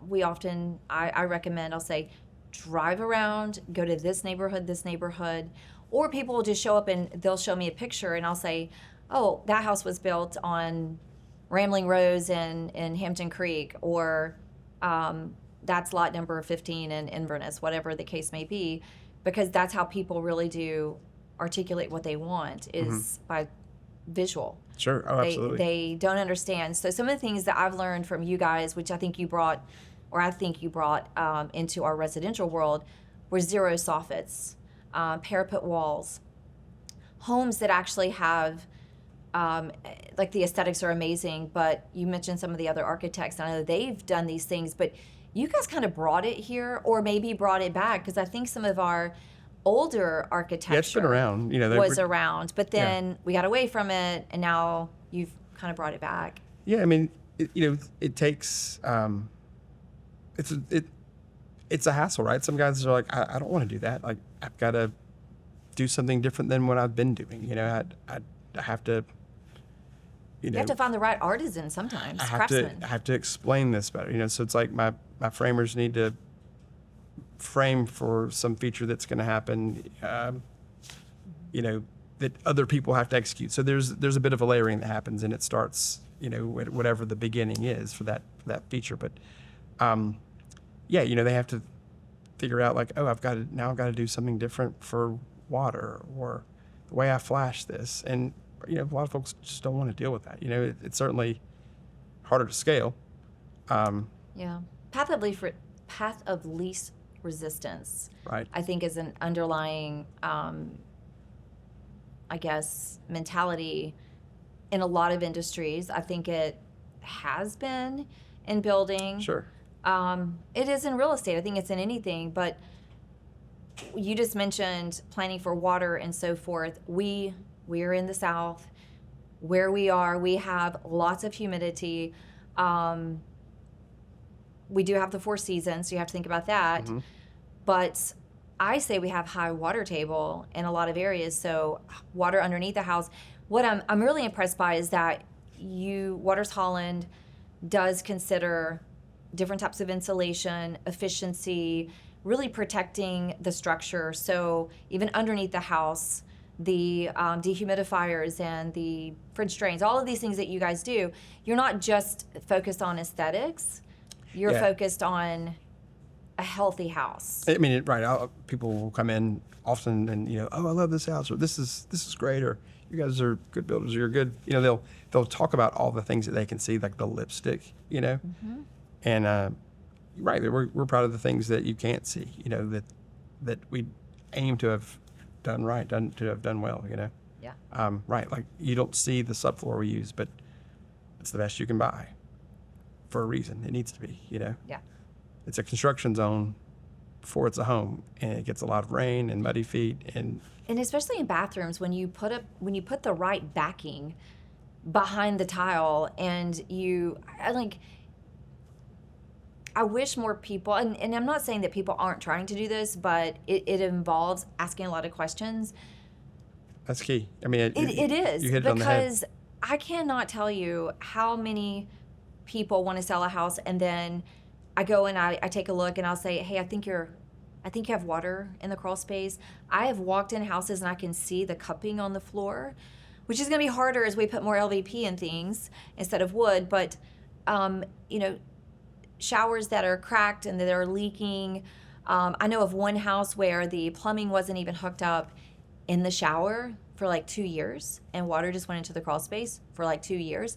[SPEAKER 1] we often, I recommend, I'll say, drive around, go to this neighborhood, or people will just show up and they'll show me a picture, and I'll say, oh, that house was built on Rambling Rose in Hampton Creek, or that's lot number 15 in Inverness, whatever the case may be, because that's how people really do articulate what they want, is by visual.
[SPEAKER 3] Sure. Oh, absolutely.
[SPEAKER 1] They don't understand. So some of the things that I've learned from you guys, which I think you brought into our residential world, were zero soffits, parapet walls, homes that actually have, the aesthetics are amazing, but you mentioned some of the other architects, and I know they've done these things, but you guys kind of brought it here, or maybe brought it back, because I think some of our older architecture
[SPEAKER 3] Yeah, it's been around.
[SPEAKER 1] was around, but then we got away from it, and now you've kind of brought it back.
[SPEAKER 3] Yeah, I mean, it takes it's a hassle, right? Some guys are like, I don't want to do that. Like, I've got to do something different than what I've been doing. I have to.
[SPEAKER 1] You have to find the right artisan sometimes,
[SPEAKER 3] I
[SPEAKER 1] craftsman.
[SPEAKER 3] have to explain this better. So it's like my framers need to frame for some feature that's going to happen. That other people have to execute. So there's a bit of a layering that happens, and it starts, whatever the beginning is for that feature. But they have to figure out like, oh, I've got to do something different for water, or the way I flash this. And a lot of folks just don't want to deal with that. It's certainly harder to scale.
[SPEAKER 1] Path of least resistance,
[SPEAKER 3] right?
[SPEAKER 1] I think is an underlying, mentality in a lot of industries. I think it has been in building.
[SPEAKER 3] Sure.
[SPEAKER 1] It is in real estate. I think it's in anything. But you just mentioned planning for water and so forth. We're in the South. Where we are, we have lots of humidity. We do have the 4 seasons, so you have to think about that.
[SPEAKER 3] Mm-hmm.
[SPEAKER 1] But I say we have high water table in a lot of areas, so water underneath the house. What I'm really impressed by is that Waters-Holland does consider different types of insulation, efficiency, really protecting the structure. So even underneath the house, the dehumidifiers and the French drains, all of these things that you guys do, you're not just focused on aesthetics. You're focused on a healthy house.
[SPEAKER 3] I mean, right. People will come in often and, oh, I love this house, or this is great, or you guys are good builders, or you're good. They'll talk about all the things that they can see, like the lipstick,
[SPEAKER 1] Mm-hmm.
[SPEAKER 3] And right, we're proud of the things that you can't see, that we aim to have done right, to have done well,
[SPEAKER 1] Yeah.
[SPEAKER 3] Right, like you don't see the subfloor we use, but it's the best you can buy for a reason. It needs to be,
[SPEAKER 1] Yeah.
[SPEAKER 3] It's a construction zone before it's a home, and it gets a lot of rain and muddy feet, and
[SPEAKER 1] especially in bathrooms, when you put the right backing behind the tile, and I wish more people, and I'm not saying that people aren't trying to do this, but it involves asking a lot of questions.
[SPEAKER 3] that's key. I mean,
[SPEAKER 1] It is,
[SPEAKER 3] you hit it on the head.
[SPEAKER 1] because I cannot tell you how many people want to sell a house, and then I go and I take a look, and I'll say, hey, I think you have water in the crawl space. I have walked in houses and I can see the cupping on the floor, which is going to be harder as we put more LVP in things instead of wood. But showers that are cracked and that are leaking. I know of one house where the plumbing wasn't even hooked up in the shower for like 2 years, and water just went into the crawl space for like 2 years.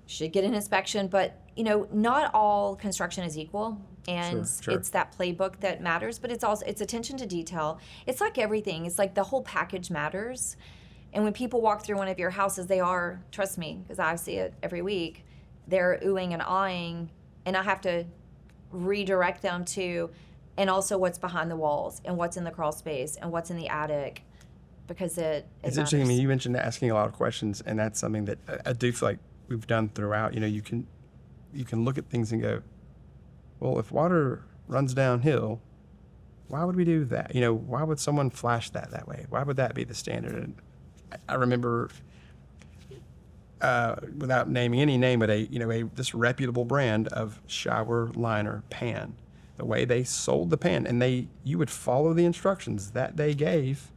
[SPEAKER 1] Should get an inspection, but not all construction is equal, and
[SPEAKER 3] Sure.
[SPEAKER 1] it's that playbook that matters, but it's attention to detail. It's like everything. It's like the whole package matters. And when people walk through one of your houses, they are, trust me, because I see it every week, they're oohing and ahhing, and I have to redirect them to, and also what's behind the walls, and what's in the crawl space, and what's in the attic, because it's
[SPEAKER 3] interesting. I mean, you mentioned asking a lot of questions, and that's something that I do feel like we've done throughout. You can look at things and go, well, if water runs downhill, why would we do that? Why would someone flash that way? Why would that be the standard? And I remember, without naming any name, but this reputable brand of shower liner pan, the way they sold the pan, and you would follow the instructions that they gave,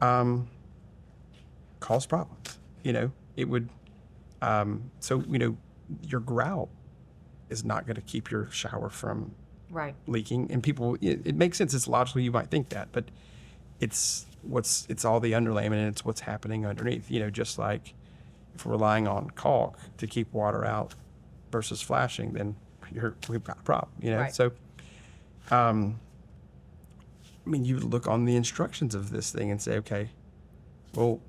[SPEAKER 3] cause problems. It would. Your grout is not going to keep your shower from
[SPEAKER 1] right
[SPEAKER 3] leaking. And people, it makes sense. It's logical. You might think that, but it's all the underlayment, and it's what's happening underneath. Just like if we're relying on caulk to keep water out versus flashing, then we've got a problem.
[SPEAKER 1] Right.
[SPEAKER 3] So, you look on the instructions of this thing and say, okay, well,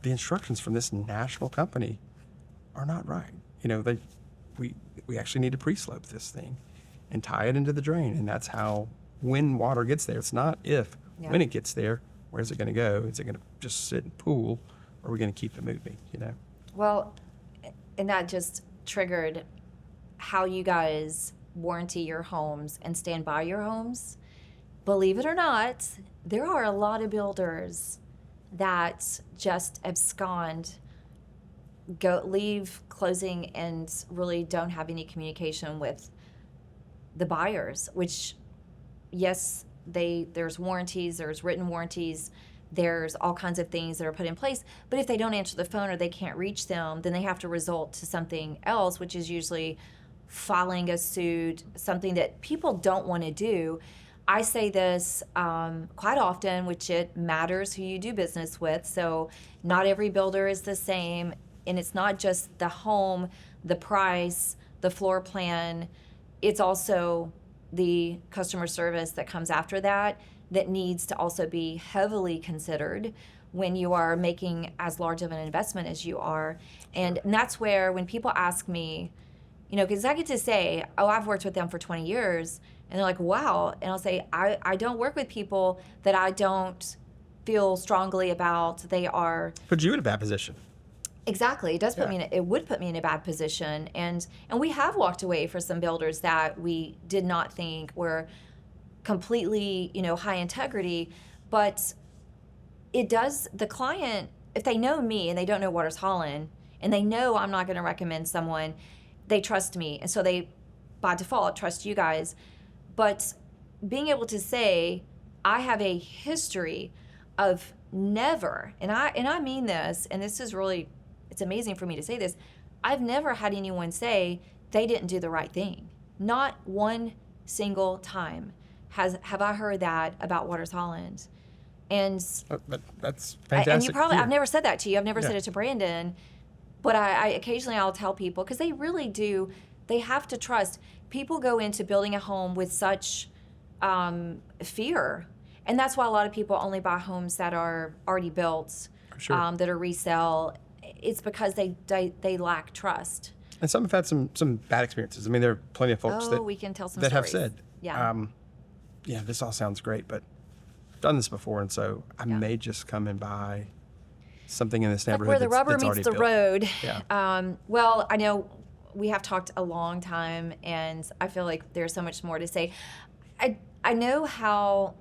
[SPEAKER 3] the instructions from this national company are not right. we actually need to pre-slope this thing and tie it into the drain. And that's how, when water gets there, it's not if, when it gets there, where's it going to go? Is it going to just sit and pool, or are we going to keep it moving, you know?
[SPEAKER 1] Well, and that just triggered how you guys warranty your homes and stand by your homes. Believe it or not, there are a lot of builders that just abscond, leave closing, and really don't have any communication with the buyers, which, yes, there's warranties, there's written warranties, there's all kinds of things that are put in place, but if they don't answer the phone or they can't reach them, then they have to resort to something else, which is usually filing a suit, something that people don't want to do. I say this quite often, which it matters who you do business with. So not every builder is the same, and it's not just the home, the price, the floor plan. It's also the customer service that comes after that needs to also be heavily considered when you are making as large of an investment as you are. And that's where, when people ask me, you know, because I get to say, oh, I've worked with them for 20 years, and they're like, wow. And I'll say, I don't work with people that I don't feel strongly about. They are...
[SPEAKER 3] Put you in a bad position.
[SPEAKER 1] Exactly. It does put me it would put me in a bad position. And we have walked away for some builders that we did not think were completely, you know, high integrity. But it does, the client, if they know me and they don't know Waters-Holland, and they know I'm not going to recommend someone, they trust me. And so they, by default, trust you guys. But being able to say, I have a history of never, and I mean this, and this is really, it's amazing for me to say this, I've never had anyone say they didn't do the right thing. Not one single time have I heard that about Waters-Holland. And
[SPEAKER 3] that's fantastic.
[SPEAKER 1] And you probably, I've never said that to you. I've never said it to Brandon. But I occasionally I'll tell people, because they really do, they have to trust. People go into building a home with such fear. And that's why a lot of people only buy homes that are already built, that are resale. It's because they lack trust.
[SPEAKER 3] And some have had some bad experiences. I mean, there are plenty of folks
[SPEAKER 1] we can tell some
[SPEAKER 3] that
[SPEAKER 1] stories.
[SPEAKER 3] have said, yeah, this all sounds great, but I've done this before, and so I may just come and buy something in this neighborhood
[SPEAKER 1] where the rubber
[SPEAKER 3] that's
[SPEAKER 1] meets the
[SPEAKER 3] built.
[SPEAKER 1] road.
[SPEAKER 3] Yeah.
[SPEAKER 1] Well, I know we have talked a long time, and I feel like there's so much more to say. I know how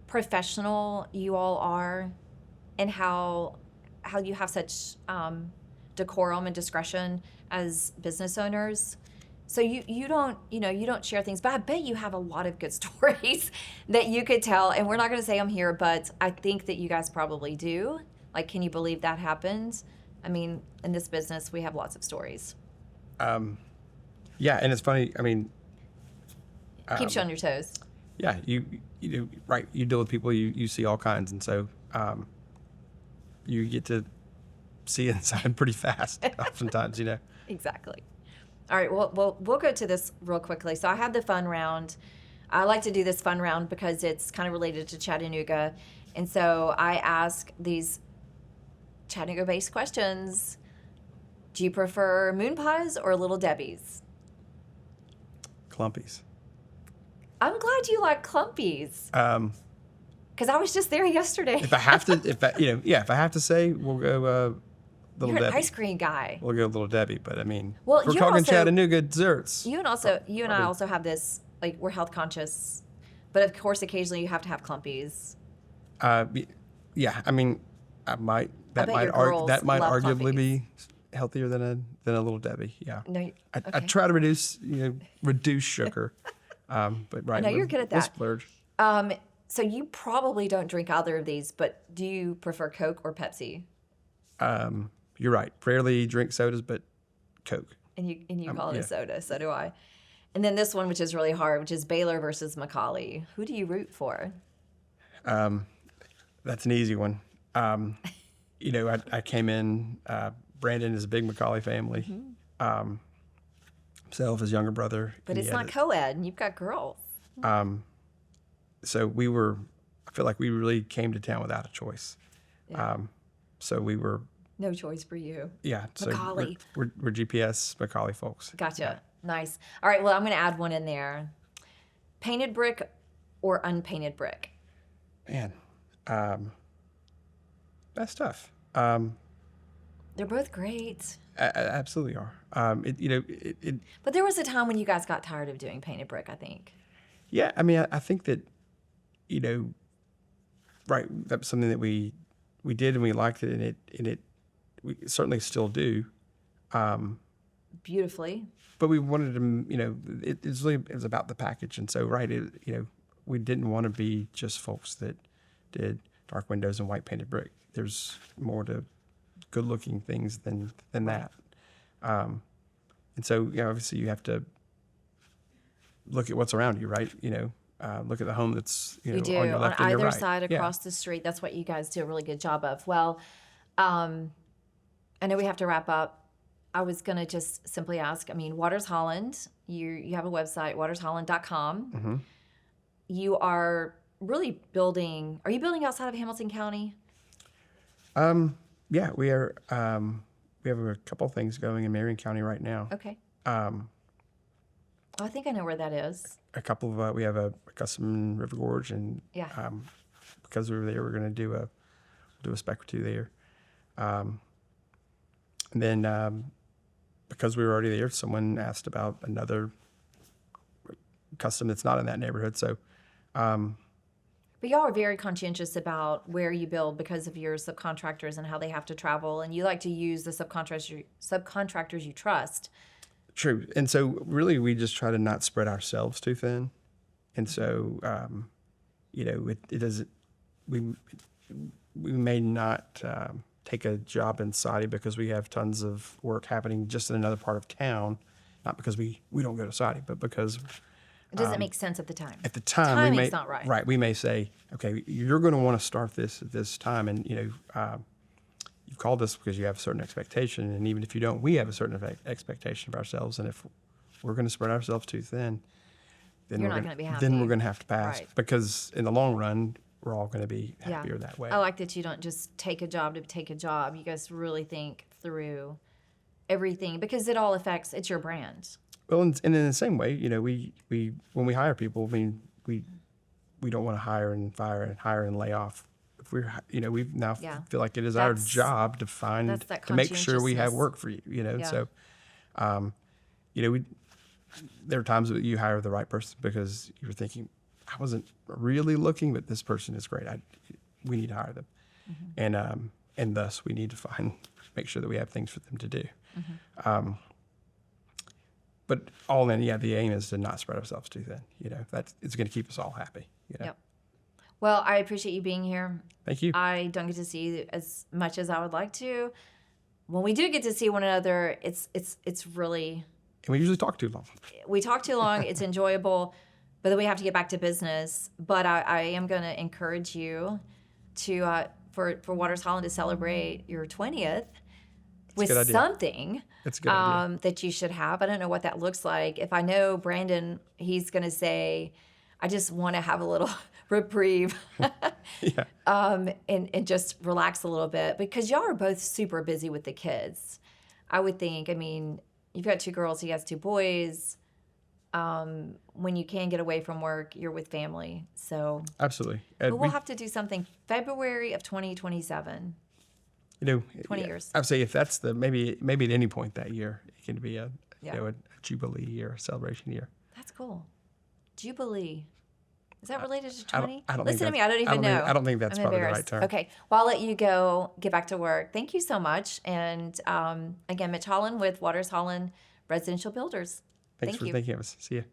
[SPEAKER 1] professional you all are, and how you have such decorum and discretion as business owners. So you don't share things, but I bet you have a lot of good stories that you could tell. And we're not going to say them here, but I think that you guys probably do. Like, can you believe that happened? I mean, in this business, we have lots of stories.
[SPEAKER 3] Yeah, and it's funny. I mean,
[SPEAKER 1] keeps you on your toes.
[SPEAKER 3] Yeah, you do, right. You deal with people, you see all kinds, and so you get to see inside pretty fast oftentimes, you know.
[SPEAKER 1] Exactly. All right, well, we'll go to this real quickly. So I have the fun round. I like to do this fun round because it's kind of related to Chattanooga. And so I ask these Chattanooga-based questions. Do you prefer moon pies or Little Debbie's?
[SPEAKER 3] Clumpies.
[SPEAKER 1] I'm glad you like Clumpies. Because I was just there yesterday.
[SPEAKER 3] If I have to say, we'll go Little
[SPEAKER 1] You're an
[SPEAKER 3] Debbie.
[SPEAKER 1] Ice cream guy.
[SPEAKER 3] We'll go Little Debbie, but I mean,
[SPEAKER 1] well,
[SPEAKER 3] we're talking Chattanooga desserts.
[SPEAKER 1] You and I also have this, like, we're health conscious, but of course, occasionally you have to have Clumpies.
[SPEAKER 3] Yeah, I mean, that might arguably be healthier than a Little Debbie. Yeah.
[SPEAKER 1] No,
[SPEAKER 3] I try to reduce sugar, but right.
[SPEAKER 1] No, you're good at that.
[SPEAKER 3] We'll splurge.
[SPEAKER 1] So you probably don't drink either of these, but do you prefer Coke or Pepsi?
[SPEAKER 3] You're right. Rarely drink sodas, but Coke.
[SPEAKER 1] And you call it a soda. So do I. And then this one, which is really hard, which is Baylor versus McCallie. Who do you root for?
[SPEAKER 3] That's an easy one. I came in. Brandon is a big McCallie family. Mm-hmm. Himself, his younger brother.
[SPEAKER 1] But it's not co-ed, and you've got girls.
[SPEAKER 3] So I feel like we really came to town without a choice. Yeah. So we were
[SPEAKER 1] No choice for you.
[SPEAKER 3] Yeah. So
[SPEAKER 1] Macaulay.
[SPEAKER 3] we're GPS Macaulay folks.
[SPEAKER 1] Gotcha. Nice. All right. Well, I'm going to add one in there. Painted brick or unpainted brick?
[SPEAKER 3] Man, that's tough.
[SPEAKER 1] They're both great.
[SPEAKER 3] Absolutely are.
[SPEAKER 1] But there was a time when you guys got tired of doing painted brick, I think.
[SPEAKER 3] Yeah, I mean, I think that, right, that's something that we did and we liked it, and we certainly still do.
[SPEAKER 1] Beautifully.
[SPEAKER 3] But we wanted to, it was about the package, and so right, we didn't want to be just folks that did dark windows and white painted brick. There's more to good-looking things than that. And so, obviously, you have to look at what's around you, right? Look at the home that's
[SPEAKER 1] You do
[SPEAKER 3] on your left
[SPEAKER 1] on
[SPEAKER 3] and your
[SPEAKER 1] either
[SPEAKER 3] right.
[SPEAKER 1] side across the street. That's what you guys do a really good job of. Well, I know we have to wrap up. I was going to just simply ask, I mean, Waters-Holland, you have a website, watersholland.com.
[SPEAKER 3] Mm-hmm.
[SPEAKER 1] You are really building, are you building outside of Hamilton County?
[SPEAKER 3] Yeah, we are. We have a couple things going in Marion County right now.
[SPEAKER 1] Okay. I think I know where that is.
[SPEAKER 3] A couple of we have a custom in River Gorge, and
[SPEAKER 1] Yeah.
[SPEAKER 3] because we were there, we're going to do a spec or two there. And then because we were already there, someone asked about another custom that's not in that neighborhood. So,
[SPEAKER 1] But y'all are very conscientious about where you build because of your subcontractors and how they have to travel, and you like to use the subcontractors you trust.
[SPEAKER 3] true. And so, really, we just try to not spread ourselves too thin. And so, it doesn't. We may not take a job in Saudi because we have tons of work happening just in another part of town, not because we don't go to Saudi, but because
[SPEAKER 1] It doesn't make sense at the time.
[SPEAKER 3] at the time
[SPEAKER 1] Timing's
[SPEAKER 3] we may
[SPEAKER 1] not right.
[SPEAKER 3] we may say, okay, you're going to want to start this at this time, and you've called us because you have a certain expectation, and even if you don't, we have a certain expectation of ourselves, and if we're going to spread ourselves too thin, then
[SPEAKER 1] You're
[SPEAKER 3] we're
[SPEAKER 1] not
[SPEAKER 3] gonna
[SPEAKER 1] gonna be
[SPEAKER 3] then
[SPEAKER 1] happy.
[SPEAKER 3] we're going to have to pass
[SPEAKER 1] Right.
[SPEAKER 3] because in the long run, we're all going to be
[SPEAKER 1] Yeah.
[SPEAKER 3] happier that way.
[SPEAKER 1] I like that you don't just take a job to take a job. You guys really think through everything because it all affects, it's your brand.
[SPEAKER 3] Well, and in the same way, we when we hire people, I mean, we don't want to hire and fire and hire and lay off. If we're, we now
[SPEAKER 1] Yeah.
[SPEAKER 3] feel like it is our
[SPEAKER 1] That's-
[SPEAKER 3] job to find,
[SPEAKER 1] that's that
[SPEAKER 3] to make sure we have
[SPEAKER 1] conscientiousness.
[SPEAKER 3] work for you,
[SPEAKER 1] Yeah.
[SPEAKER 3] So, there are times that you hire the right person because you're thinking, I wasn't really looking, but this person is great. We need to hire them.
[SPEAKER 1] Mm-hmm.
[SPEAKER 3] And thus we need to make sure that we have things for them to do.
[SPEAKER 1] Mm-hmm.
[SPEAKER 3] But all in, the aim is to not spread ourselves too thin. It's going to keep us all happy.
[SPEAKER 1] Yep. Well, I appreciate you being here.
[SPEAKER 3] Thank you.
[SPEAKER 1] I don't get to see you as much as I would like to. When we do get to see one another, it's really,
[SPEAKER 3] And we usually talk too long.
[SPEAKER 1] we talk too long. It's enjoyable, but then we have to get back to business. But I am going to encourage you to for Waters-Holland to celebrate your 20th with
[SPEAKER 3] good idea.
[SPEAKER 1] something
[SPEAKER 3] It's a good idea.
[SPEAKER 1] that you should have. I don't know what that looks like. If I know Brandon, he's going to say, I just want to have a little reprieve
[SPEAKER 3] Yeah.
[SPEAKER 1] and just relax a little bit because y'all are both super busy with the kids. I would think, I mean, you've got 2 girls, he has 2 boys. When you can get away from work, you're with family. So
[SPEAKER 3] Absolutely.
[SPEAKER 1] but
[SPEAKER 3] And
[SPEAKER 1] we'll have to do something February of 2027. 20 years.
[SPEAKER 3] I would say if that's maybe at any point that year, it can be a
[SPEAKER 1] Yeah.
[SPEAKER 3] a jubilee year, a celebration year.
[SPEAKER 1] That's cool. Jubilee. Is that related to
[SPEAKER 3] I don't-
[SPEAKER 1] 20?
[SPEAKER 3] I don't think
[SPEAKER 1] Listen to
[SPEAKER 3] that's-
[SPEAKER 1] me. I don't
[SPEAKER 3] I
[SPEAKER 1] even
[SPEAKER 3] don't
[SPEAKER 1] know.
[SPEAKER 3] think- I don't think that's
[SPEAKER 1] I'm
[SPEAKER 3] probably the right
[SPEAKER 1] embarrassed.
[SPEAKER 3] term.
[SPEAKER 1] Okay. Well, I'll let you go get back to work. Thank you so much. And again, Mitch Holland with Waters-Holland Residential Builders.
[SPEAKER 3] Thanks
[SPEAKER 1] Thank
[SPEAKER 3] for
[SPEAKER 1] you.
[SPEAKER 3] thinking of us. See you.